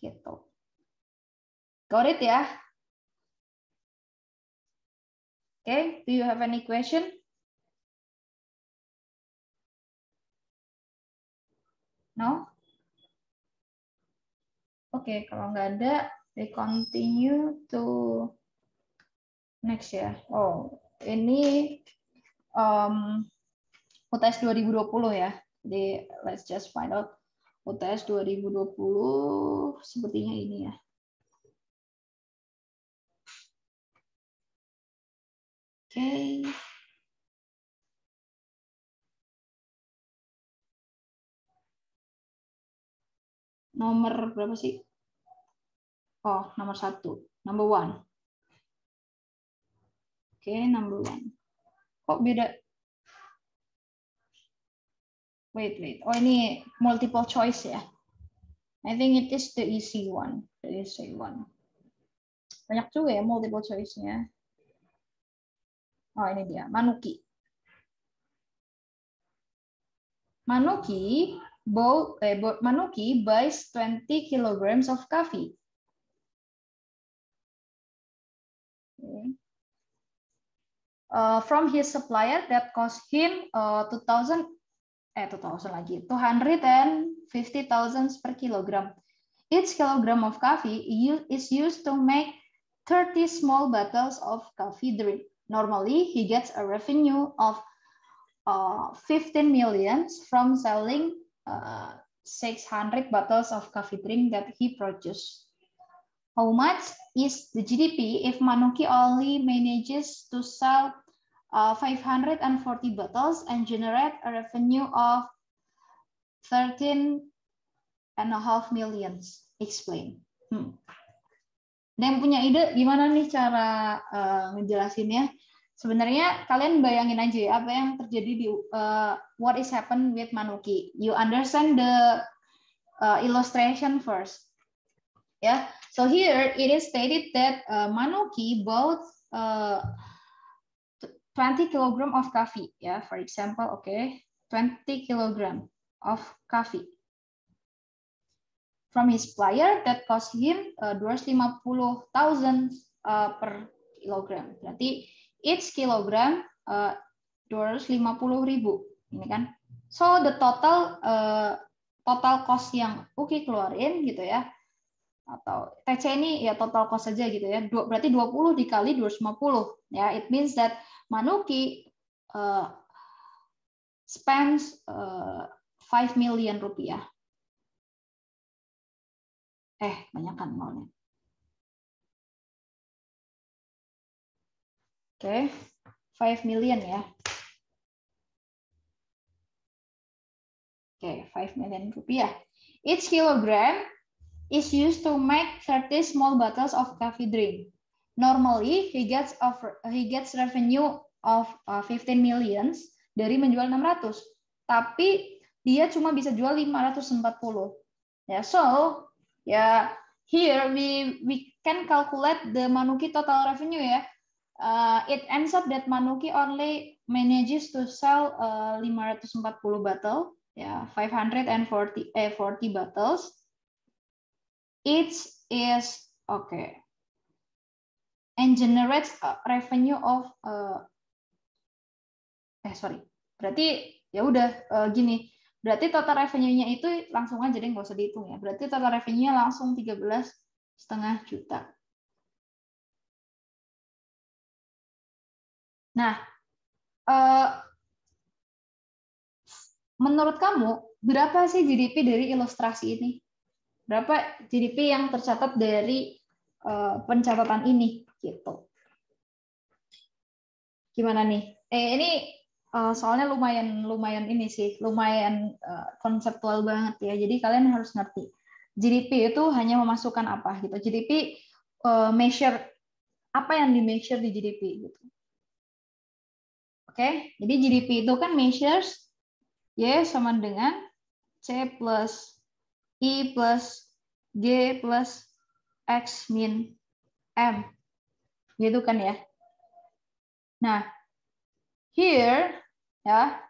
gitu. Got it ya? Okay, do you have any question? No? Oke, kalau nggak ada, we continue to next ya. Oh, ini UTS 2020 ya. Jadi let's just find out UTS 2020 sepertinya ini ya. Oke. Nomor berapa sih? Oh, nomor 1. Number 1. Oke, number 1. Kok beda? Wait. Oh, ini multiple choice ya. I think it is the easy one. The easy one. Banyak juga ya multiple choice-nya. Oh, ini dia. Manuki. Manuki buys 20 kilograms of coffee. Okay. From his supplier that cost him 250,000 per kilogram. Each kilogram of coffee is used to make 30 small bottles of coffee drink. Normally, he gets a revenue of 15 million from selling 600 bottles of coffee drink that he produced. How much is the GDP if Manuki only manages to sell 540 bottles and generate a revenue of 13.5 million? Explain. Ada yang punya ide gimana nih cara ngejelasinnya? Sebenarnya kalian bayangin aja ya apa yang terjadi di what is happen with Manuki. You understand the illustration first. Yeah. So here it is stated that Manuki bought 20 kilogram of coffee. Yeah, for example, okay, 20 kilogram of coffee from his supplier that cost him 250,000 per kilogram. Berarti each kilogram 250.000 ini kan. So the total cost yang Uki keluarin gitu ya. Atau TC ini ya total cost saja gitu ya. Berarti 20 dikali 250 ya. It means that Manuki spends 5 million rupiah. Banyak kan nolnya. Oke, 5 million ya. Oke, 5 million rupiah. Each kilogram is used to make 30 small bottles of coffee drink. Normally, he gets revenue of 15 millions dari menjual 600. Tapi dia cuma bisa jual 540. Ya, so ya here we can calculate the Manuki total revenue ya. It ends up that Manuki only manages to sell 540 bottle, ya, 40 bottles. Each is okay, and generates a revenue of berarti ya udah gini. Berarti total revenue-nya itu langsung aja deh, nggak usah dihitung ya. Berarti total revenue-nya langsung 13,5 juta. Nah, Menurut kamu, berapa sih GDP dari ilustrasi ini? Berapa GDP yang tercatat dari pencatatan ini? Gitu. Gimana nih? Ini soalnya lumayan ini sih, lumayan konseptual banget ya. Jadi kalian harus ngerti. GDP itu hanya memasukkan apa gitu. GDP measure apa yang di measure di GDP gitu. Oke, jadi GDP itu kan measures Y sama dengan C plus I plus G plus X min M. Gitu kan ya. Nah, here ya,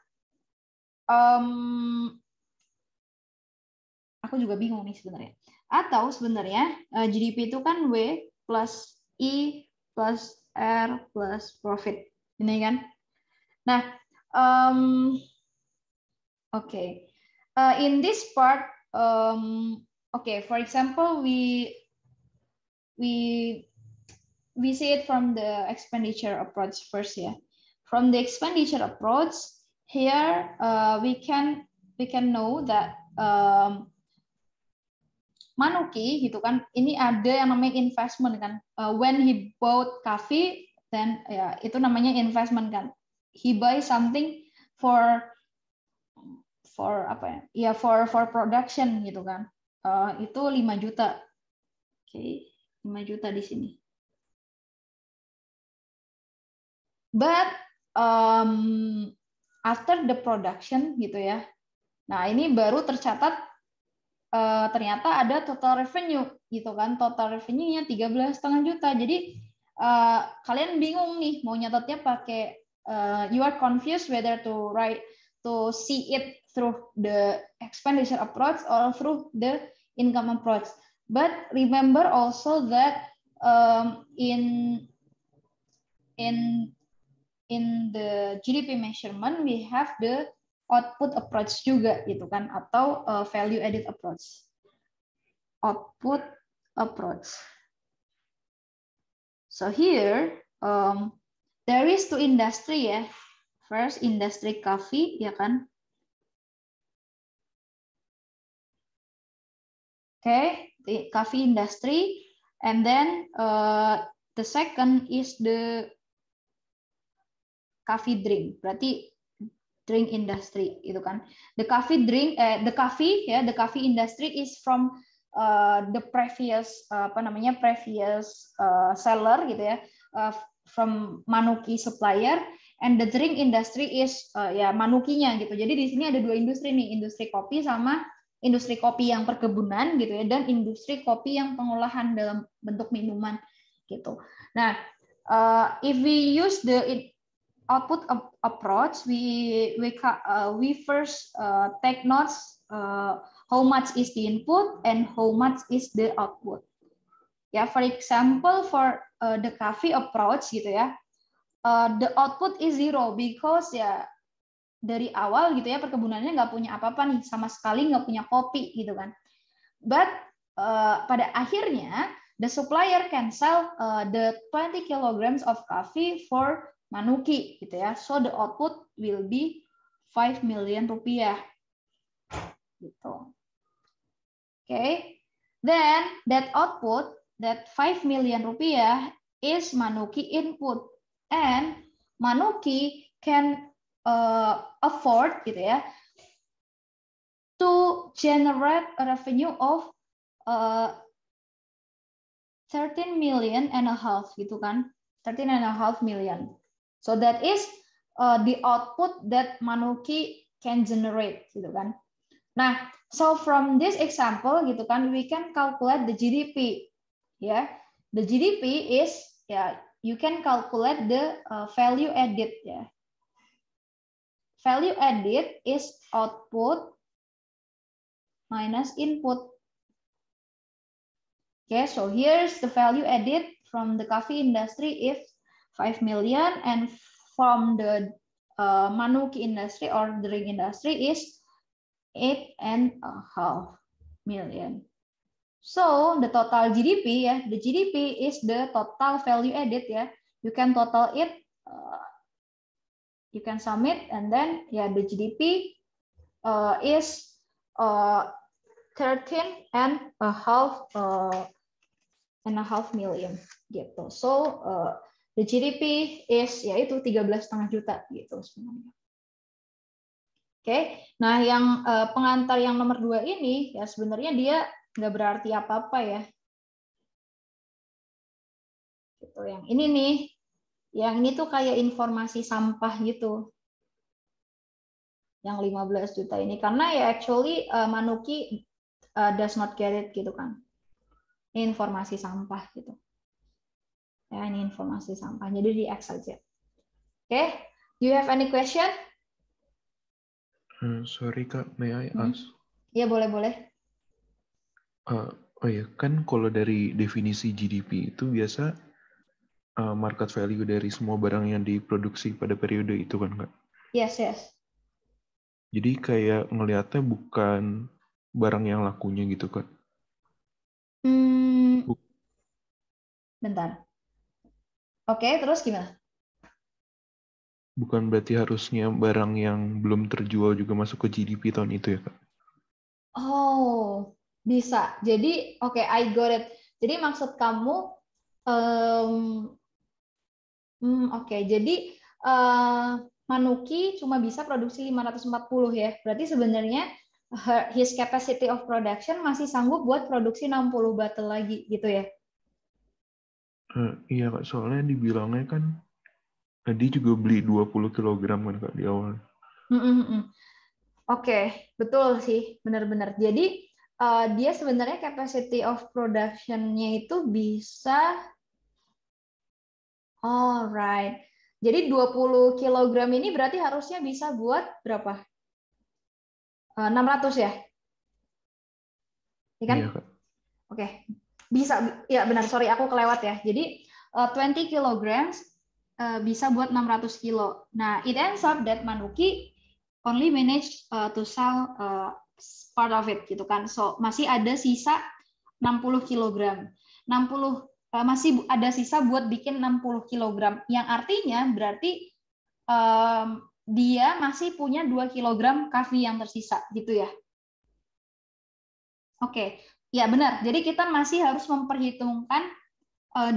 aku juga bingung nih sebenarnya. Atau sebenarnya GDP itu kan W plus I plus R plus profit. Ini kan. Nah, okay. In this part, okay, for example, we see it from the expenditure approach first, yeah. From the expenditure approach, here we can know that Manuki gitu kan, ini ada yang namanya investment kan. When he bought coffee, then ya itu namanya investment kan. He buy something for apa ya? Ya for production gitu kan. Itu 5 juta. Oke, 5 juta di sini. But after the production gitu ya. Nah, ini baru tercatat ternyata ada total revenue gitu kan. Total revenue-nya 13,5 juta. Jadi kalian bingung nih mau nyatetnya pakai you are confused whether to see it through the expenditure approach or through the income approach. But remember also that in the GDP measurement we have the output approach juga gitu kan, atau value added approach. Output approach. So here there is 2 industry ya. First industry coffee ya kan. Okay, the coffee industry, and then the second is the coffee drink. Berarti drink industry itu kan. The coffee drink, the coffee industry is from the previous previous seller gitu ya, from Manuki supplier, and the drink industry is ya Manukinya gitu. Jadi di sini ada 2 industri nih, industri kopi sama industri kopi yang perkebunan gitu ya, dan industri kopi yang pengolahan dalam bentuk minuman gitu. Nah, if we use the output approach, we first take notes how much is the input and how much is the output. Ya, for example, for the coffee approach gitu ya, the output is 0 because ya dari awal gitu ya perkebunannya nggak punya apa-apa nih, sama sekali nggak punya kopi gitu kan. But pada akhirnya the supplier can sell the 20 kilograms of coffee for Manuki gitu ya. So the output will be 5 million rupiah gitu. Okay. Then that output, that 5 million rupiah is Manuki input, and Manuki can afford gitu ya to generate a revenue of 13.5 million gitu kan, 13.5 million. So that is the output that Manuki can generate gitu kan. Nah, so from this example gitu kan, we can calculate the GDP ya. The GDP is ya, you can calculate the value added ya. Value added is output minus input. Okay, so here's the value added from the coffee industry is 5 million, and from the Manuki industry or drink industry is 8.5 million. So the total GDP ya, the GDP is the total value added ya. You can total it you can submit, and then the GDP is 13.5 million gitu. So the GDP is yaitu 13,5 juta gitu sebenarnya. Oke, nah yang pengantar yang nomor 2 ini ya sebenarnya dia nggak berarti apa-apa ya. Gitu. Yang ini nih, yang ini tuh kayak informasi sampah gitu. Yang 15 juta ini karena ya actually Manuki does not get it gitu kan. Ini informasi sampah gitu. Ya, ini informasi sampah. Jadi di X saja. Oke, do you have any question? Sorry Kak, may I ask? Iya, boleh. Oh ya, kan kalau dari definisi GDP itu biasa market value dari semua barang yang diproduksi pada periode itu kan Kak? Yes. Jadi kayak ngelihatnya bukan barang yang lakunya gitu Kak? Bentar. Oke, terus gimana? Bukan berarti harusnya barang yang belum terjual juga masuk ke GDP tahun itu ya Kak? Oh, bisa. Jadi, oke, I got it. Jadi maksud kamu, oke, jadi Manuki cuma bisa produksi 540 ya. Berarti sebenarnya his capacity of production masih sanggup buat produksi 60 bottle lagi gitu ya? Iya Kak, soalnya dibilangnya kan dia juga beli 20 kg kan Kak di awal. Oke, betul sih, benar-benar. Jadi dia sebenarnya capacity of production-nya itu bisa, alright. Jadi 20 kg ini berarti harusnya bisa buat berapa? 600 ya? Iya kan? Iya Kak. Oke, bisa, ya benar, sorry aku kelewat ya. Jadi 20 kilograms bisa buat 600 kilo. Nah, it ends up that Manuki only manage to sell part of it gitu kan. So masih ada sisa 60 kilogram. 60 masih ada sisa buat bikin 60 kilogram. Yang artinya berarti dia masih punya 2 kilogram coffee yang tersisa gitu ya. Oke. Ya benar. Jadi kita masih harus memperhitungkan 2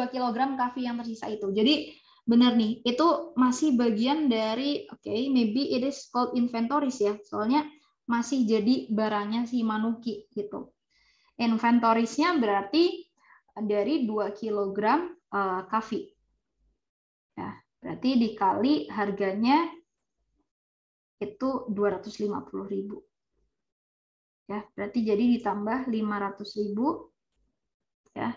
kilogram coffee yang tersisa itu. Jadi benar nih, itu masih bagian dari maybe it is called inventories ya. Soalnya masih jadi barangnya si Manuki gitu. Inventoriesnya berarti dari 2 kilogram coffee. Ya, berarti dikali harganya itu 250.000. Ya, berarti jadi ditambah 500.000 ya.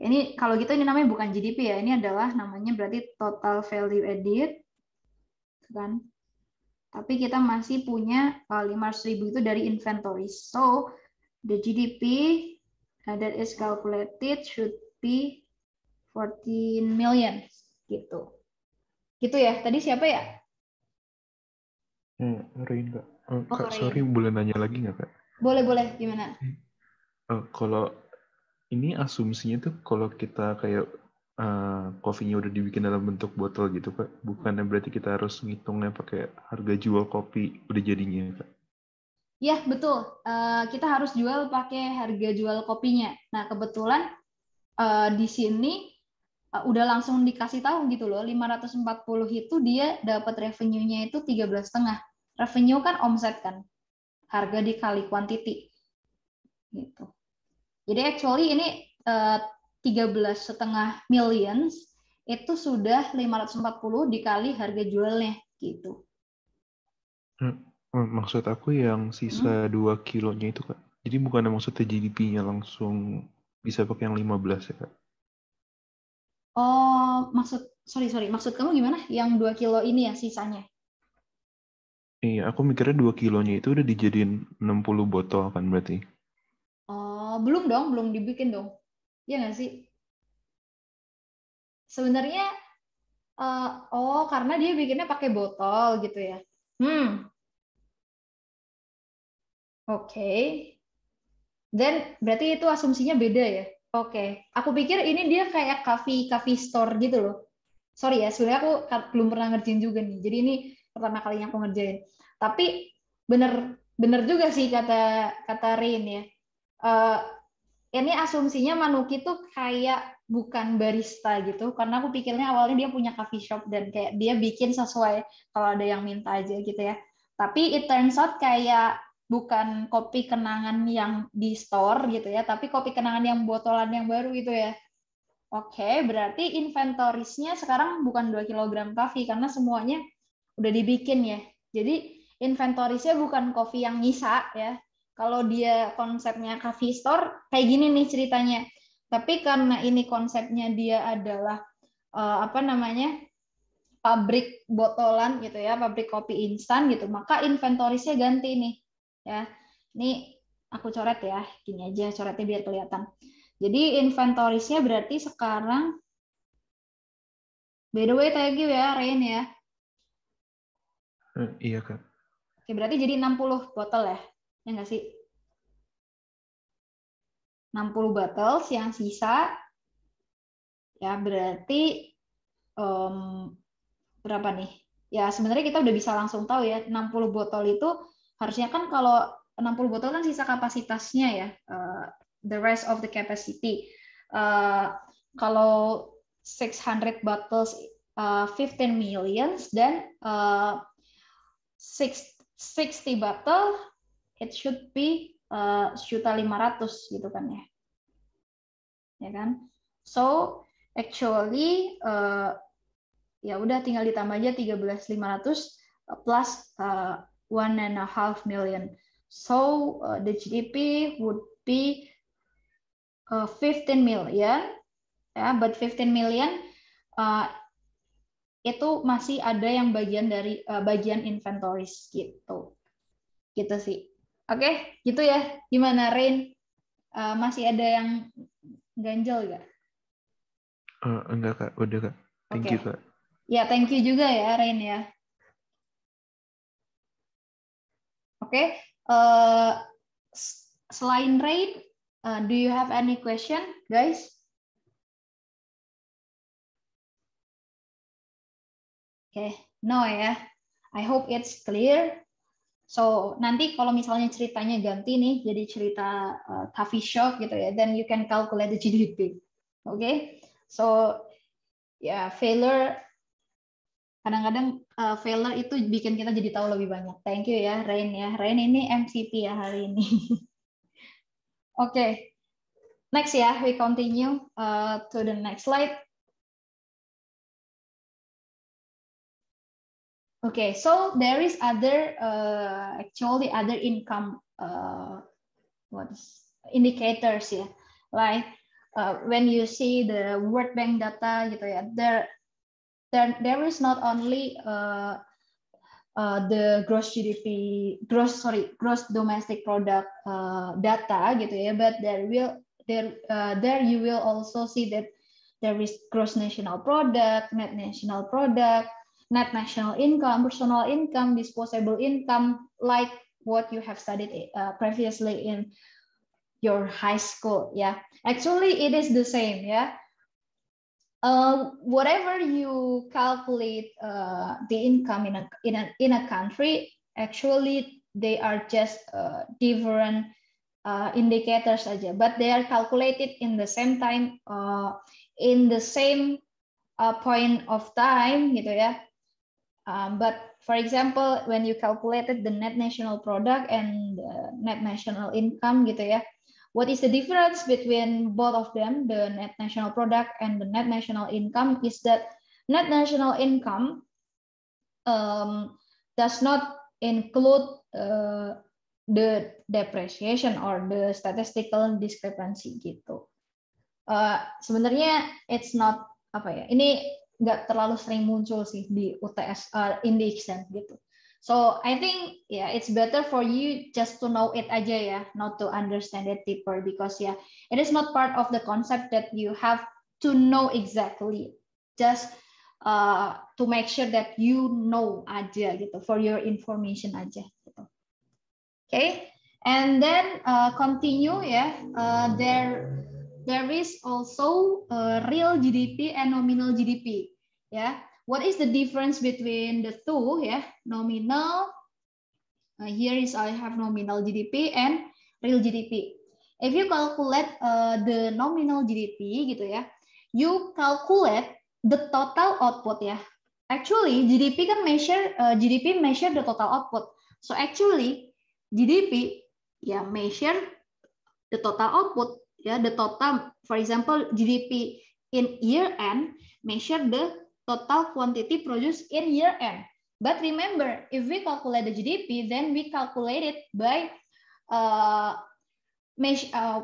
Ini kalau gitu ini namanya bukan GDP ya, ini adalah namanya berarti total value added kan. Tapi kita masih punya 500.000 itu dari inventory. So the GDP that is calculated should be 14 million gitu. Gitu ya. Tadi siapa ya? Rain Kak. Kak, Rain. sorry boleh nanya lagi nggak Kak? Boleh. Gimana? Kalau ini asumsinya tuh kalau kita kayak kopinya udah dibikin dalam bentuk botol gitu Kak, bukannya berarti kita harus ngitungnya pakai harga jual kopi udah jadinya Kak? Ya, betul. Kita harus jual pakai harga jual kopinya. Nah, kebetulan di sini udah langsung dikasih tahu gitu loh, 540 itu dia dapat revenue-nya itu 13,5. Revenue kan omset kan, harga dikali quantity gitu. Jadi actually ini 13,5 millions itu sudah 540 dikali harga jualnya gitu. Maksud aku yang sisa 2 kilonya itu Kak. Jadi bukan maksudnya GDP-nya langsung bisa pakai yang 15 ya Kak? Oh, sorry. Maksud kamu gimana? Yang 2 kilo ini ya sisanya? Iya, aku mikirnya 2 kilonya itu udah dijadiin 60 botol kan berarti. Oh, belum dong, belum dibikin dong. Iya nggak sih? Sebenarnya, karena dia bikinnya pakai botol gitu ya. Oke. Dan berarti itu asumsinya beda ya? Oke. Aku pikir ini dia kayak coffee store gitu loh. sorry ya, sebenarnya aku belum pernah ngerjain juga nih. Jadi ini pertama kalinya aku ngerjain. Tapi bener juga sih kata Rain ya. Ini asumsinya Manuki tuh kayak bukan barista gitu, karena aku pikirnya awalnya dia punya coffee shop dan kayak dia bikin sesuai kalau ada yang minta aja gitu ya. Tapi it turns out kayak bukan kopi kenangan yang di store gitu ya, tapi kopi kenangan yang botolan yang baru gitu ya. Oke, berarti inventorisnya sekarang bukan 2 kg coffee karena semuanya udah dibikin ya. Jadi inventorisnya bukan kopi yang nyisa ya. Kalau dia konsepnya coffee store kayak gini nih ceritanya. Tapi karena ini konsepnya dia adalah apa namanya? Pabrik botolan gitu ya, pabrik kopi instan gitu, maka inventorisnya ganti nih. Ya. Ini aku coret ya, gini aja coretnya biar kelihatan. Jadi inventorisnya berarti sekarang, by the way thank you ya Rain ya. Iya Kak. Oke, berarti jadi 60 botol ya? Ya nggak sih? 60 botol yang sisa, ya berarti berapa nih? Ya sebenarnya kita udah bisa langsung tahu ya, 60 botol itu harusnya kan kalau 60 botol kan sisa kapasitasnya ya, the rest of the capacity. Kalau 600 bottles 15 millions dan 60 bottle it should be 1.500.000 gitu kan ya. Ya kan? So actually ya udah tinggal ditambah aja 13.500 plus 1.5 million. So the GDP would be 15 million. Ya, but 15 million itu masih ada yang bagian dari bagian inventories gitu. Gitu sih. Oke, gitu ya. Gimana Rain? Masih ada yang ganjel nggak? Enggak Kak, udah Kak. Thank you Kak. Ya, thank you juga ya Rain ya. Oke, selain Rain, do you have any question, guys? Oke, no ya. I hope it's clear. So nanti kalau misalnya ceritanya ganti nih, jadi cerita coffee shop gitu ya, then you can calculate the GDP. Oke, so ya failure kadang-kadang failure itu bikin kita jadi tahu lebih banyak. Thank you ya Rain ya. Rain ini MVP ya hari ini. Oke, next ya, we continue to the next slide. Okay, so there is other actually other income what is indicators ya, like when you see the World Bank data gitu ya, there is not only the gross GDP, gross domestic product data gitu ya, but there you will also see that there is gross national product, net national product, net national income, personal income, disposable income, like what you have studied previously in your high school. Yeah, actually it is the same. Yeah. Whatever you calculate the income in a country, actually they are just different indicators saja, but they are calculated in the same time, in the same point of time gitu ya. But for example, when you calculated the net national product and net national income gitu ya, what is the difference between both of them, the net national product and the net national income, is that net national income does not include the depreciation or the statistical discrepancy gitu. Sebenarnya it's not apa ya, ini nggak terlalu sering muncul sih di UTS in the exam gitu. So I think yeah, it's better for you just to know it aja ya, not to understand it deeper, because yeah, it is not part of the concept that you have to know exactly, just to make sure that you know aja gitu, for your information aja gitu. Okay, and then continue ya, there is also real GDP and nominal GDP. Ya, what is the difference between the two? Ya, nominal. Here is I have nominal GDP and real GDP. If you calculate the nominal GDP gitu ya, you calculate the total output ya. Actually GDP kan GDP measure the total output. So actually GDP ya measure the total output ya, the total, for example GDP in year end measure the total quantity produced in year end. But remember, if we calculate the GDP, then we calculate it by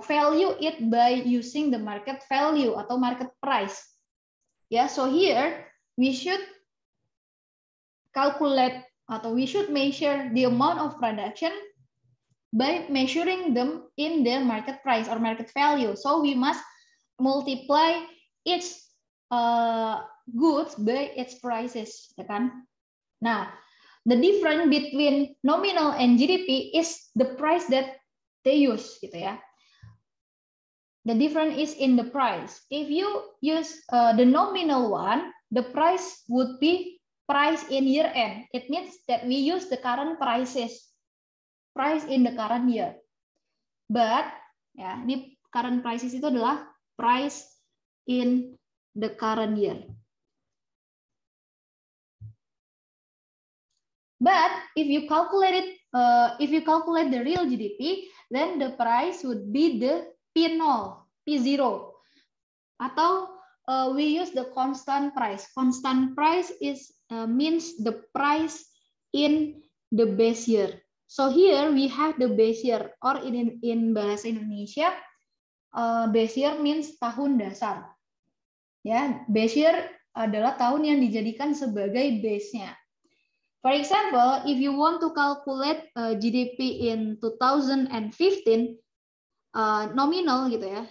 value it by using the market value atau market price. Yeah, so here we should calculate atau we should measure the amount of production by measuring them in their market price or market value. So we must multiply its goods by its prices, ya kan? Nah, the difference between nominal and GDP is the price that they use, gitu ya. The difference is in the price. If you use the nominal one, the price would be price in year end. It means that we use the current prices, price in the current year. But ya, ini current prices itu adalah price in the current year. But if you calculate it, if you calculate the real GDP, then the price would be the P0, P0, atau we use the constant price. Constant price is means the price in the base year. So here we have the base year, or in bahasa Indonesia, base year means tahun dasar. Ya, base year adalah tahun yang dijadikan sebagai base-nya. For example, if you want to calculate GDP in 2015, nominal gitu ya,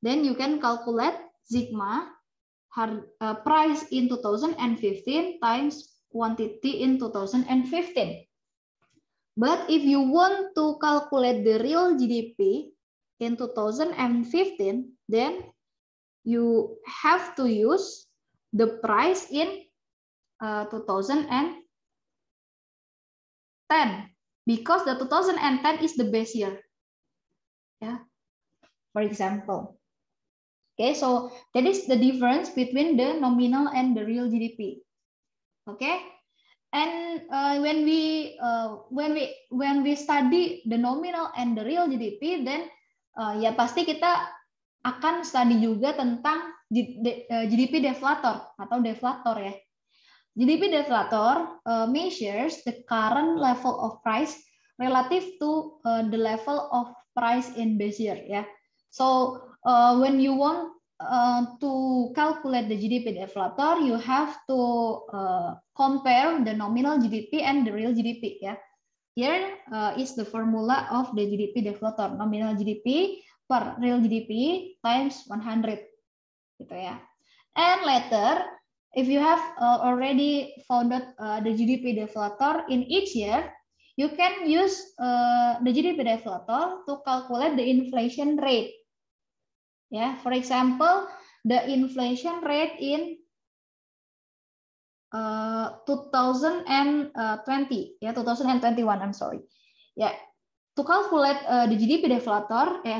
then you can calculate sigma price in 2015 times quantity in 2015. But if you want to calculate the real GDP in 2015, then you have to use the price in 2010, because the 2010 is the base year. Yeah, for example. Okay, so that is the difference between the nominal and the real GDP. Okay, and when we study the nominal and the real GDP, then ya pasti kita akan study juga tentang GDP deflator atau deflator ya. GDP deflator measures the current level of price relative to the level of price in base year. Yeah. So when you want to calculate the GDP deflator, you have to compare the nominal GDP and the real GDP. Yeah. Here is the formula of the GDP deflator: nominal GDP per real GDP times 100. Gitu ya. And later, if you have already found out the GDP deflator in each year, you can use the GDP deflator to calculate the inflation rate. Yeah, for example, the inflation rate in 2020, yeah, 2021. I'm sorry. Yeah, to calculate the GDP deflator, the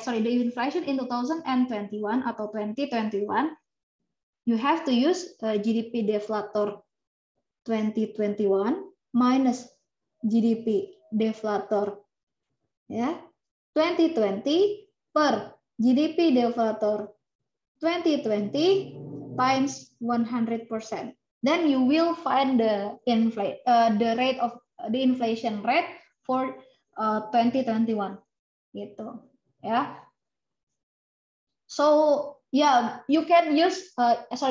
inflation in 2021 atau 2021. You have to use GDP deflator 2021 minus GDP deflator 2020 per GDP deflator 2020 times 100%. Then you will find the rate of the inflation rate for 2021 gitu ya. So yeah, you can use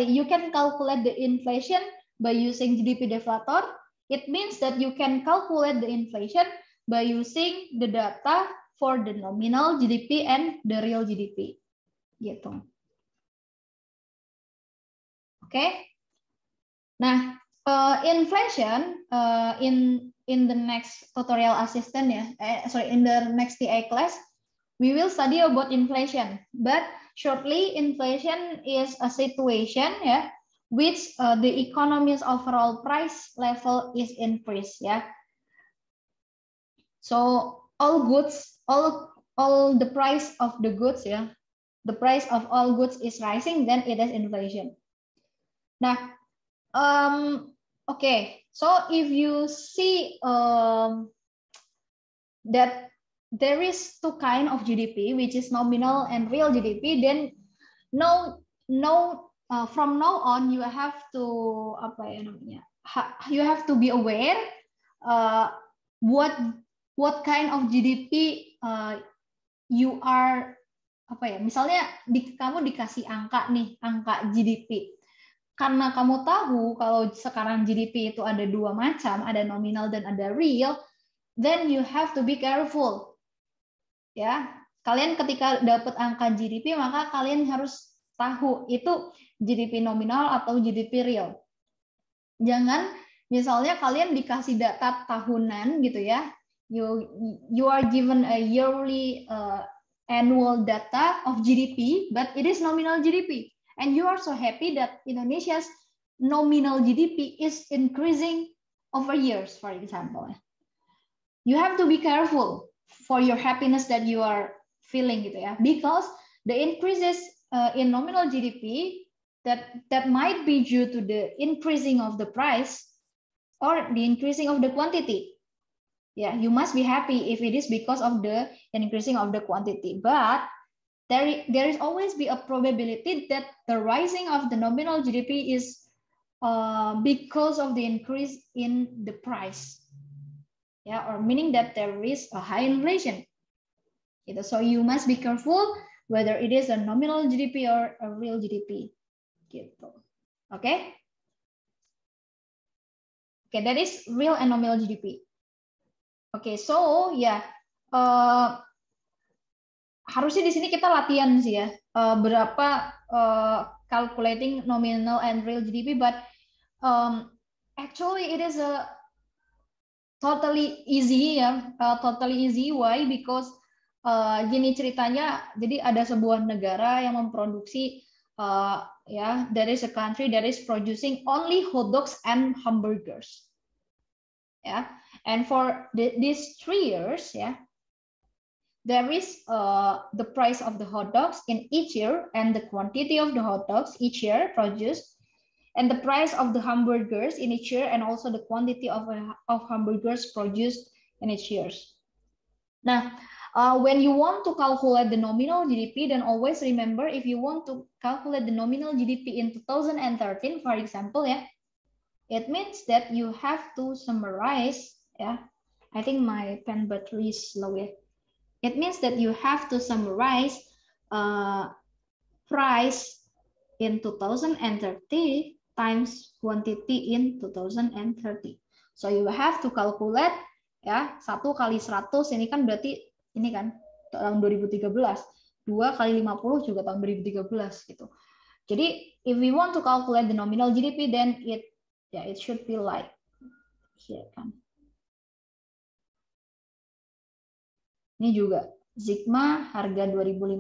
you can calculate the inflation by using GDP deflator. It means that you can calculate the inflation by using the data for the nominal GDP and the real GDP. Gitu. Oke. Nah, inflation in the next tutorial assistant ya, in the next TA class, we will study about inflation. But shortly, inflation is a situation which the economy's overall price level is increased. Yeah. So all goods, all the price of the goods, yeah, the price of all goods is rising, then it is inflation. Nah, okay. So if you see that there is two kind of GDP, which is nominal and real GDP, then from now on you have to you have to be aware what kind of GDP you are misalnya kamu dikasih angka nih, angka GDP. Karena kamu tahu kalau sekarang GDP itu ada dua macam, ada nominal dan ada real, then you have to be careful. Ya, kalian ketika dapat angka GDP maka kalian harus tahu itu GDP nominal atau GDP real. Jangan misalnya kalian dikasih data tahunan gitu ya, you are given a yearly annual data of GDP, but it is nominal GDP, and you are so happy that Indonesia's nominal GDP is increasing over years, for example. You have to be careful for your happiness that you are feeling gitu ya, because the increases in nominal GDP that might be due to the increasing of the price or the increasing of the quantity. Yeah, you must be happy if it is because of the increasing of the quantity, but there is always be a probability that the rising of the nominal GDP is because of the increase in the price. Yeah, or meaning that there is a high inflation. So you must be careful whether it is a nominal GDP or a real GDP. Okay? Okay, that is real and nominal GDP. Okay, so ya, harusnya di sini kita latihan sih ya, berapa calculating nominal and real GDP, but actually it is a totally easy ya, totally easy. Why? Because gini ceritanya, jadi ada sebuah negara yang memproduksi there is a country that is producing only hot dogs and hamburgers. Yeah, and for these 3 years, yeah, there is the price of the hot dogs in each year and the quantity of the hot dogs each year produced, and the price of the hamburgers in each year and also the quantity of hamburgers produced in each years. Now, when you want to calculate the nominal GDP, then always remember, if you want to calculate the nominal GDP in 2013, for example, yeah, it means that you have to summarize, yeah, I think my pen battery is low, yeah. It means that you have to summarize price in 2030 times quantity in 2030. So you have to calculate, ya, 1 kali 100 ini kan berarti ini kan tahun 2013, 2 kali 50 juga tahun 2013 gitu. Jadi if we want to calculate the nominal GDP, then it should be like here kan. Ini juga sigma harga 2015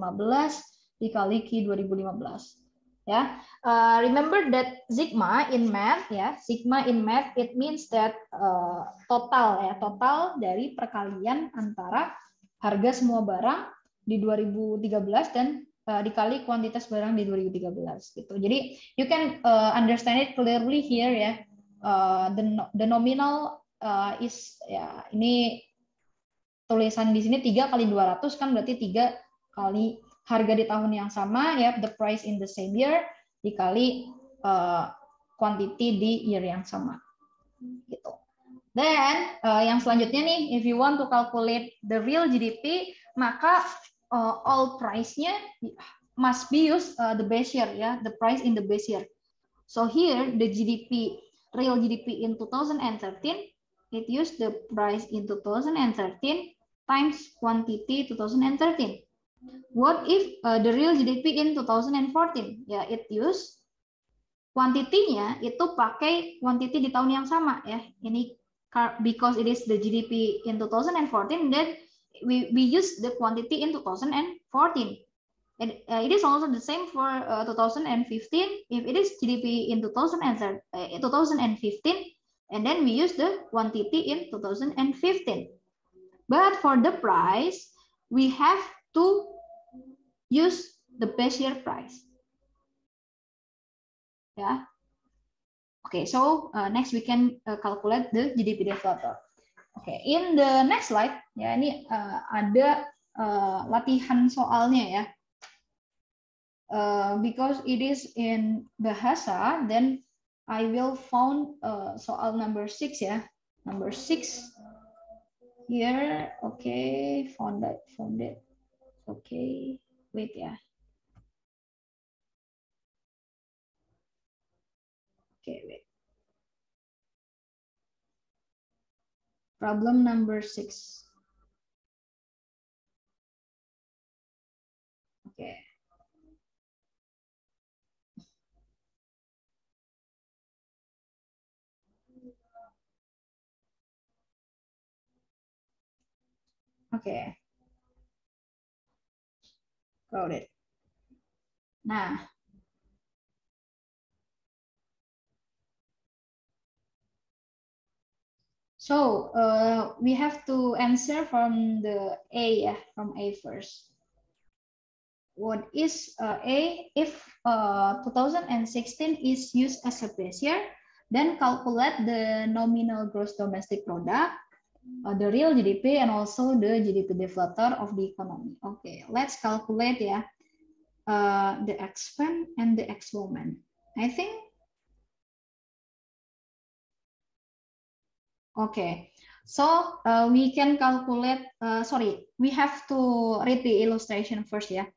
dikali Q 2015. Ya, remember that sigma in math, ya, sigma in math it means that total ya, total dari perkalian antara harga semua barang di 2013 dan dikali kuantitas barang di 2013 gitu. Jadi you can understand it clearly here ya. The nominal is ya, ini tulisan di sini 3 kali 200 kan berarti 3 kali harga di tahun yang sama ya, the price in the same year dikali quantity di year yang sama gitu. Then yang selanjutnya nih, if you want to calculate the real GDP, maka all price-nya must be use the base year ya, the price in the base year. So here the GDP, real GDP in 2013, it used the price in 2013 times quantity 2013. What if the real GDP in 2014? Ya, it use quantity-nya itu pakai quantity di tahun yang sama ya. Ini because it is the GDP in 2014, then we use the quantity in 2014. And it is also the same for 2015. If it is GDP in 2015, and then we use the quantity in 2015. But for the price, we have to use the base year price. Yeah. Okay, so next we can calculate the GDP deflator. Okay, in the next slide, ya ini ada latihan soalnya ya. Because it is in bahasa, then I will found soal number 6 ya. Number 6 here. Okay, found it. Okay, wait ya. Okay, wait. Problem number 6. Okay. Oke. Got it. Nah. So we have to answer from the A, yeah, from A first. What is A? If 2016 is used as a base year, then calculate the nominal gross domestic product, the real GDP, and also the GDP deflator of the economy. Okay, let's calculate ya, the expense and the exponent. I think. Okay, so we can calculate. Sorry, we have to read the illustration first ya.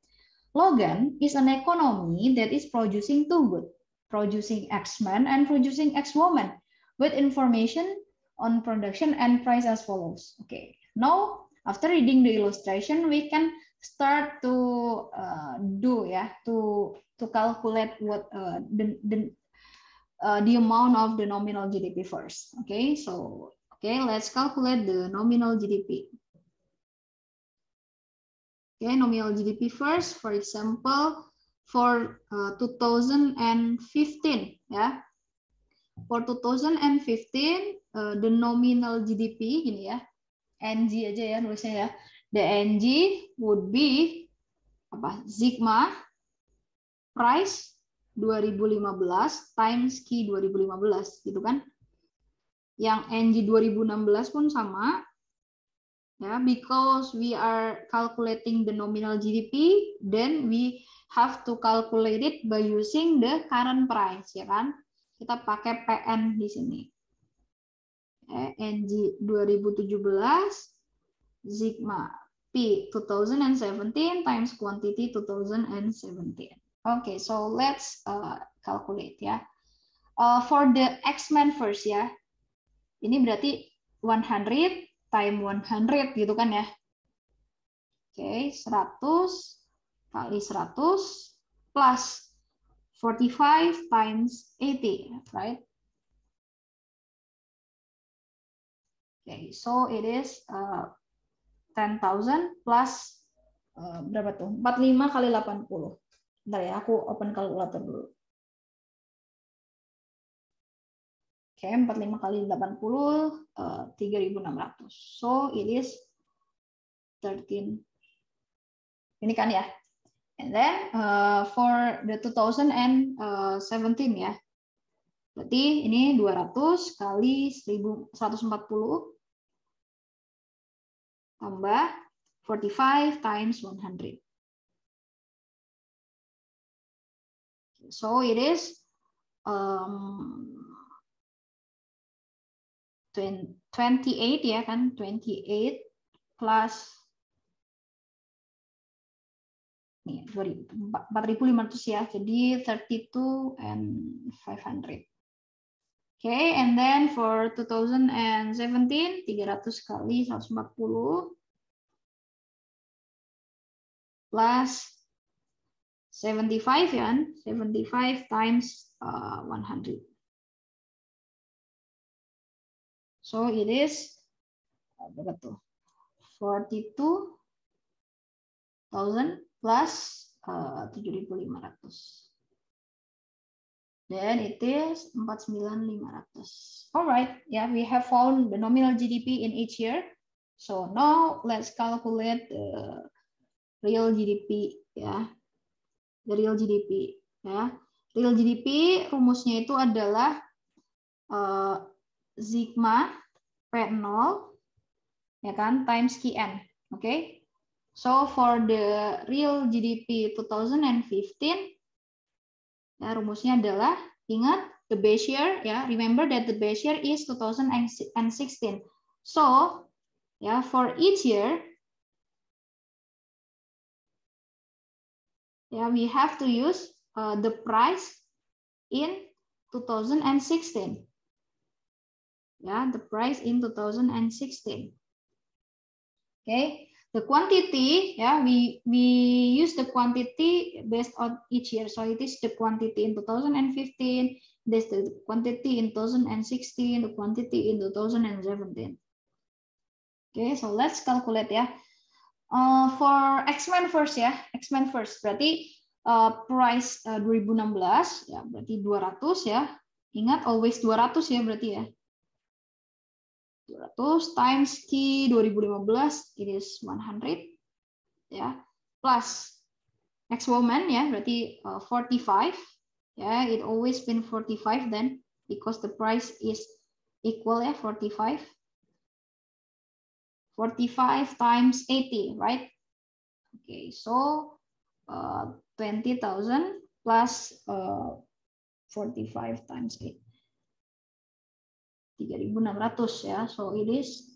Logan is an economy that is producing two goods, producing X-men and producing X-women, with information on production and price as follows. Okay, now after reading the illustration, we can start to to calculate what the amount of the nominal GDP first. Okay, so let's calculate the nominal GDP. Okay, nominal GDP first. For example, for 2015, ya. For 2015, the nominal GDP gini ya, NG aja ya nulisnya ya. The NG would be apa? Sigma price 2015 times Q 2015 gitu kan. Yang NG 2016 pun sama. Yeah, because we are calculating the nominal GDP, then we have to calculate it by using the current price, ya kan? Kita pakai PN di sini. NG 2017 sigma P 2017 times quantity 2017. Okay, so let's calculate ya. For the X-Men first ya. Ini berarti 100 time 100 gitu kan ya. Oke, 100 kali 100 plus 45 times 80, right? Okay, so it is 10,000 plus berapa tuh? 45 kali 80. Bentar ya, aku open kalkulator dulu. Oke, 45 kali 80, 3.600. So, it is 13. Ini kan ya. And then, for the 2017 ya. Berarti ini 200 kali 1.140 tambah 45 times 100. So, it is 28 ya kan, 28 plus nih 4.500 ya, jadi 32 and 500. Okay, and then for 2017 300 kali 140 plus 75 ya, 75 times 100. So it is berapa tuh? 42,000 plus 7.500. Then it is 49.500. All right, yeah, we have found the nominal GDP in each year. So now let's calculate the real GDP, ya. The real GDP, ya. Real GDP rumusnya itu adalah sigma P0, ya kan, times Qn. Okay. So for the real GDP 2015, ya, rumusnya adalah, ingat, the base year, ya, remember that the base year is 2016. So, ya, for each year, ya, we have to use the price in 2016. Ya, the price in 2016. Okay. The quantity, yeah, we use the quantity based on each year. So it is the quantity in 2015, there's the quantity in 2016, the quantity in 2017. Okay, so let's calculate, ya. For X-Men first, ya, X-Men first. Berarti price 2016, ya, berarti 200, ya. Ingat always 200, ya, berarti, ya. 200 times Q 2015, it is 100, ya, plus X woman, ya, berarti 45, ya, it always been 45 then because the price is equal, ya, 45 times 80, right? Okay, so 20,000 plus 45 times 8. 3.600, ya, so it is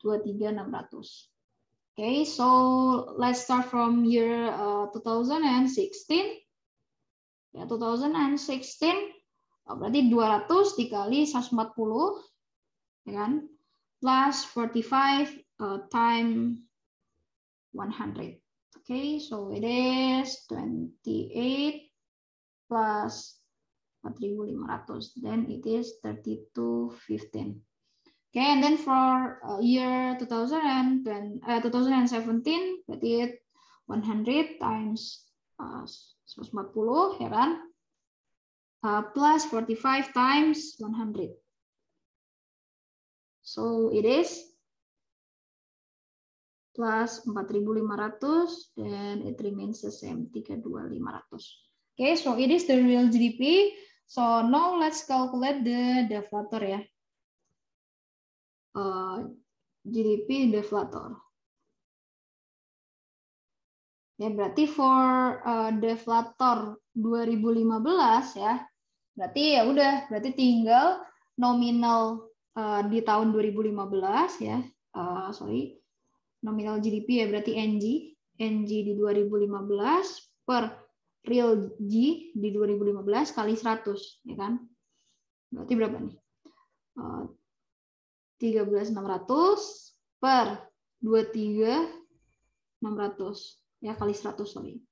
23.600. Okay, so let's start from year 2016. Ya, 2016 berarti 200 dikali 140, ya kan, plus 45 times 100. Okay, so it is 28 plus 4.500, then it is 32.15. Okay, and then for year 2017, berarti 100 times 140, ya kan, plus 45 times 100. So it is plus 4.500, then it remains the same, 32.500. Okay, so it is the real GDP. So now let's calculate the deflator, ya. GDP deflator. Ya, berarti for deflator 2015, ya. Berarti ya udah, berarti tinggal nominal di tahun 2015, ya. Nominal GDP, ya, berarti NG di 2015 per real G di 2015 kali 100, ya kan? Berarti berapa nih? 13.600 per 23.600, ya, kali 100, sorry.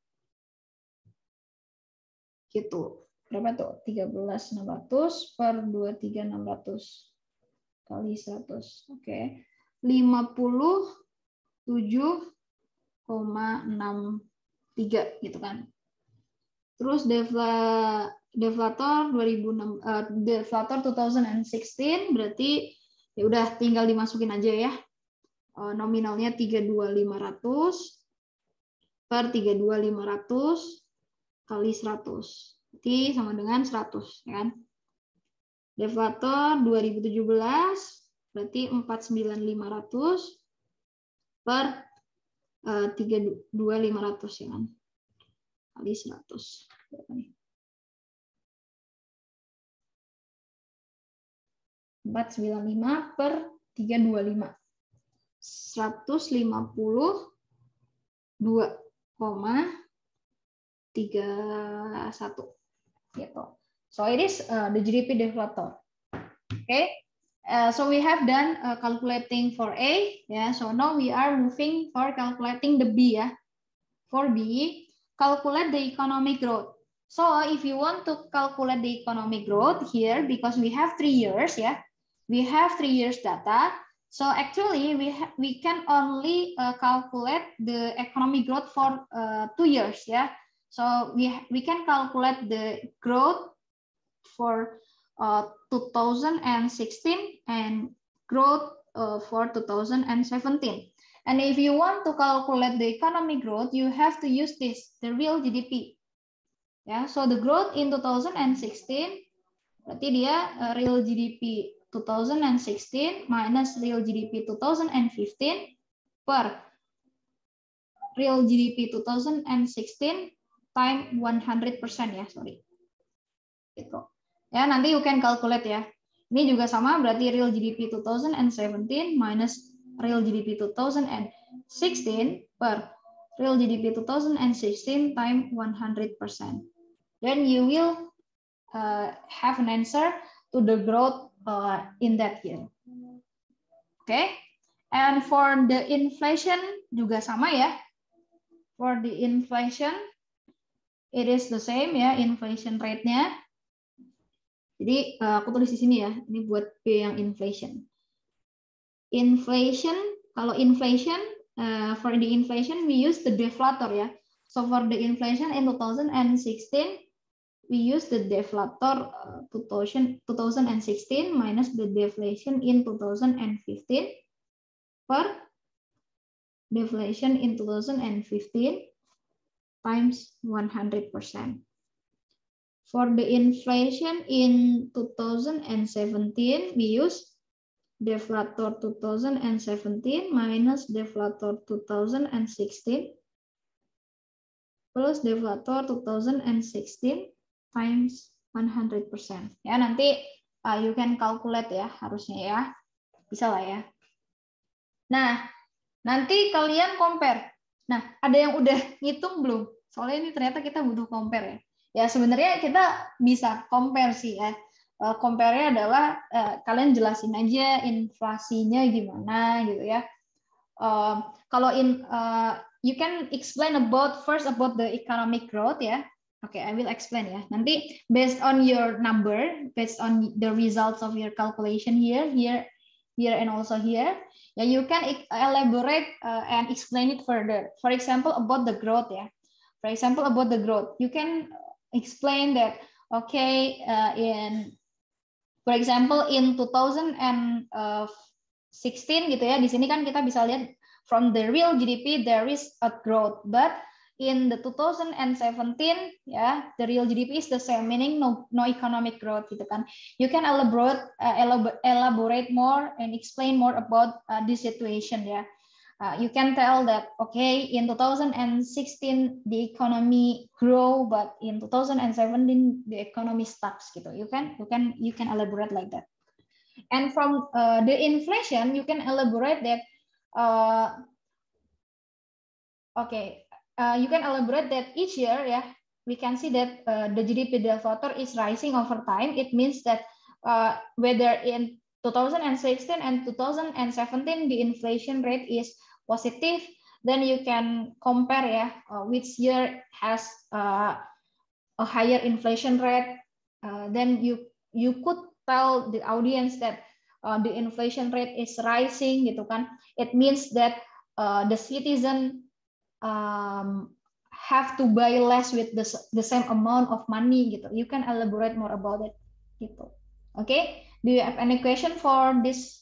Gitu. Berapa tuh? 13.600 per 23.600 kali 100. Oke. 57,63 gitu kan. Terus deflator 2016 berarti ya udah tinggal dimasukin aja, ya. Nominalnya 32.500 per 32.500 kali 100. Berarti sama dengan 100, ya kan? Deflator 2017 berarti 49.500 per 32.500, ya kan? Kali 100. Berapa nih? 495 per 325. 152,31 gitu. So it is the GDP deflator. Okay. So we have done calculating for A, yeah. So now we are moving for calculating the B, ya. For B, calculate the economic growth. So if you want to calculate the economic growth here, because we have 3 years, yeah, we have 3 years data. So actually, we can only calculate the economic growth for 2 years, yeah. So we can calculate the growth for 2016 and growth for 2017. And if you want to calculate the economic growth, you have to use this, the real GDP. Yeah, so the growth in 2016 berarti dia real GDP 2016 minus real GDP 2015 per real GDP 2016 time 100% ya, sorry. Gitu. Ya, nanti you can calculate ya. Ini juga sama, berarti real GDP 2017 minus real GDP 2016 per real GDP 2016 time 100%. Then you will have an answer to the growth in that year. Okay, and for the inflation juga sama ya. For the inflation, it is the same ya, inflation rate-nya. Jadi aku tulis di sini ya, ini buat B yang inflation. Inflation, kalau inflation, for the inflation we use the deflator ya. So for the inflation in 2016, we use the deflator 2016 minus the deflation in 2015 per deflation in 2015 times 100%. For the inflation in 2017, we use deflator 2017 minus deflator 2016 plus deflator 2016 times 100%. Ya, nanti you can calculate ya, harusnya ya. Bisa lah ya. Nah, nanti kalian compare. Nah, ada yang udah ngitung belum? Soalnya ini ternyata kita butuh compare ya. Ya, sebenarnya kita bisa compare sih ya. Compare-nya adalah kalian jelasin aja inflasinya gimana gitu ya. Kalau you can explain first about the economic growth ya. Okay, I will explain ya. Nanti based on your number, based on the results of your calculation here, and also here, yeah, you can elaborate and explain it further. For example, about the growth ya. For example, about the growth, you can explain that okay, for example in 2016 gitu ya. Di sini kan kita bisa lihat from the real GDP there is a growth, but in the 2017 ya, the real GDP is the same, meaning no economic growth gitu kan. You can elaborate more and explain more about this situation ya. You can tell that okay, in 2016 the economy grow, but in 2017 the economy stuck gitu. You can elaborate like that. And from the inflation, you can elaborate that okay. You can elaborate that each year, yeah, we can see that the GDP deflator is rising over time. It means that whether in 2016 and 2017 the inflation rate is positive, then you can compare, yeah, which year has a higher inflation rate. Then you could tell the audience that the inflation rate is rising, gitu kan? It means that the citizen have to buy less with the same amount of money gitu. You can elaborate more about it gitu. Okay, do you have any question for this?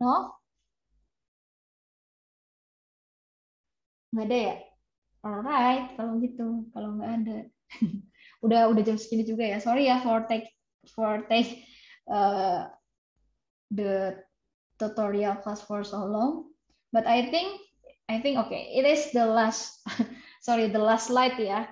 No? Nggak ada ya? Alright, kalau gitu, kalau nggak ada, udah jam segini juga ya. Sorry ya for take the tutorial class for so long. But I think okay, it is the last sorry, the last slide ya.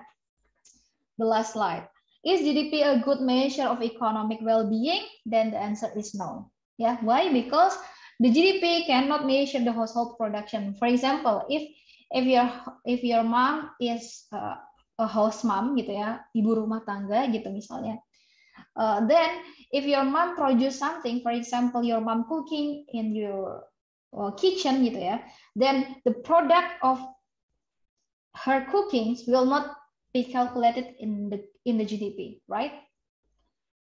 The last slide. Is GDP a good measure of economic well-being? Then the answer is no. Yeah, why? Because the GDP cannot measure the household production. For example, if your mom is a house mom gitu ya, ibu rumah tangga gitu misalnya. Then if your mom produce something, for example, your mom cooking in your kitchen gitu ya, then the product of her cookings will not be calculated in the GDP, right?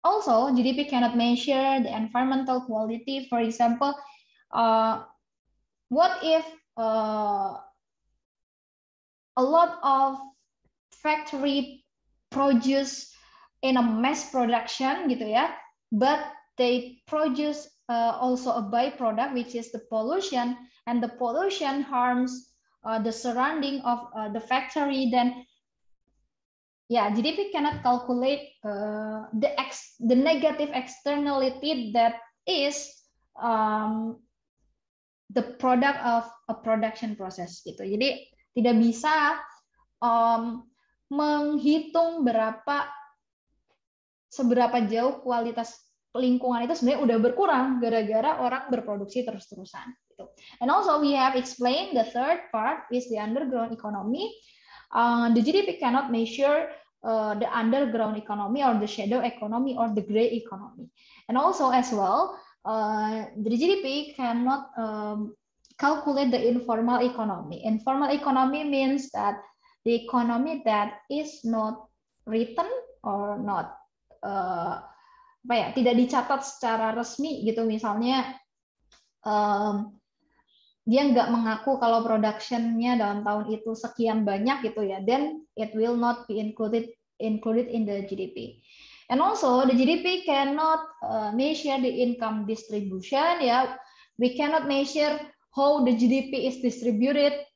Also, GDP cannot measure the environmental quality. For example, what if a lot of factory produce in a mass production gitu ya, but they produce also a byproduct which is the pollution, and the pollution harms the surrounding of the factory, then yeah, GDP cannot calculate the negative externality that is the product of a production process gitu. Jadi tidak bisa menghitung seberapa jauh kualitas lingkungan itu sebenarnya udah berkurang gara-gara orang berproduksi terus-terusan gitu. And also we have explained the third part is the underground economy. The GDP cannot measure the underground economy or the shadow economy or the gray economy. And also as well, the GDP cannot calculate the informal economy. Informal economy means that the economy that is not written or not tidak dicatat secara resmi gitu. Misalnya dia nggak mengaku kalau production-nya dalam tahun itu sekian banyak gitu ya, then it will not be included in the GDP. And also the GDP cannot measure the income distribution ya. We cannot measure how the GDP is distributed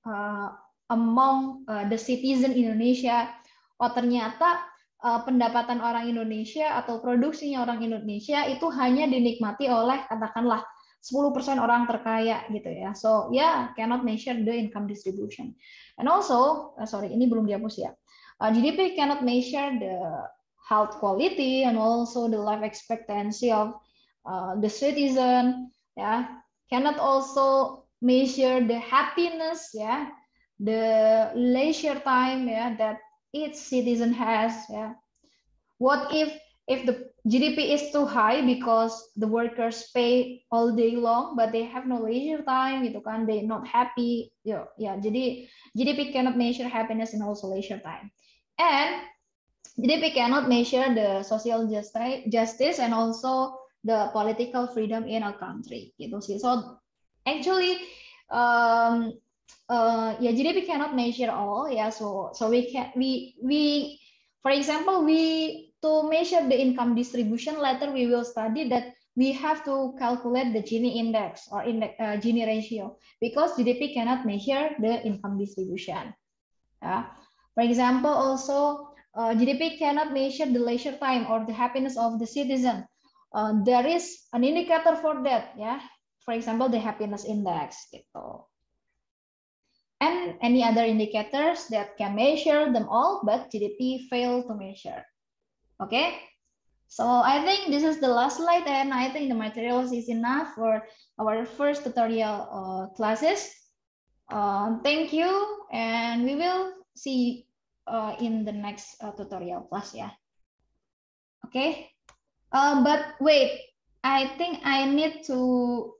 among the citizen Indonesia. Oh ternyata pendapatan orang Indonesia atau produksinya orang Indonesia itu hanya dinikmati oleh katakanlah 10% orang terkaya gitu ya. So yeah, cannot measure the income distribution. And also, sorry, ini belum dihapus ya. GDP cannot measure the health quality and also the life expectancy of the citizen. Yeah, cannot also measure the happiness, yeah, the leisure time, yeah, that each citizen has. Yeah, what if the GDP is too high because the workers pay all day long, but they have no leisure time, gitu kan? They not happy. Ya, jadi GDP cannot measure happiness and also leisure time. And GDP cannot measure the social justice and also the political freedom in a country, gitu sih. So actually, GDP cannot measure all. Yeah, so we for example, to measure the income distribution, later we will study that we have to calculate the Gini index or Gini ratio because GDP cannot measure the income distribution. For example, also GDP cannot measure the leisure time or the happiness of the citizen. There is an indicator for that, yeah. For example, the happiness index, gitu. And any other indicators that can measure them all, but GDP fail to measure. Okay, so I think this is the last slide, and I think the materials is enough for our first tutorial classes. Thank you, and we will see in the next tutorial class, yeah. Okay, but wait, I think I need to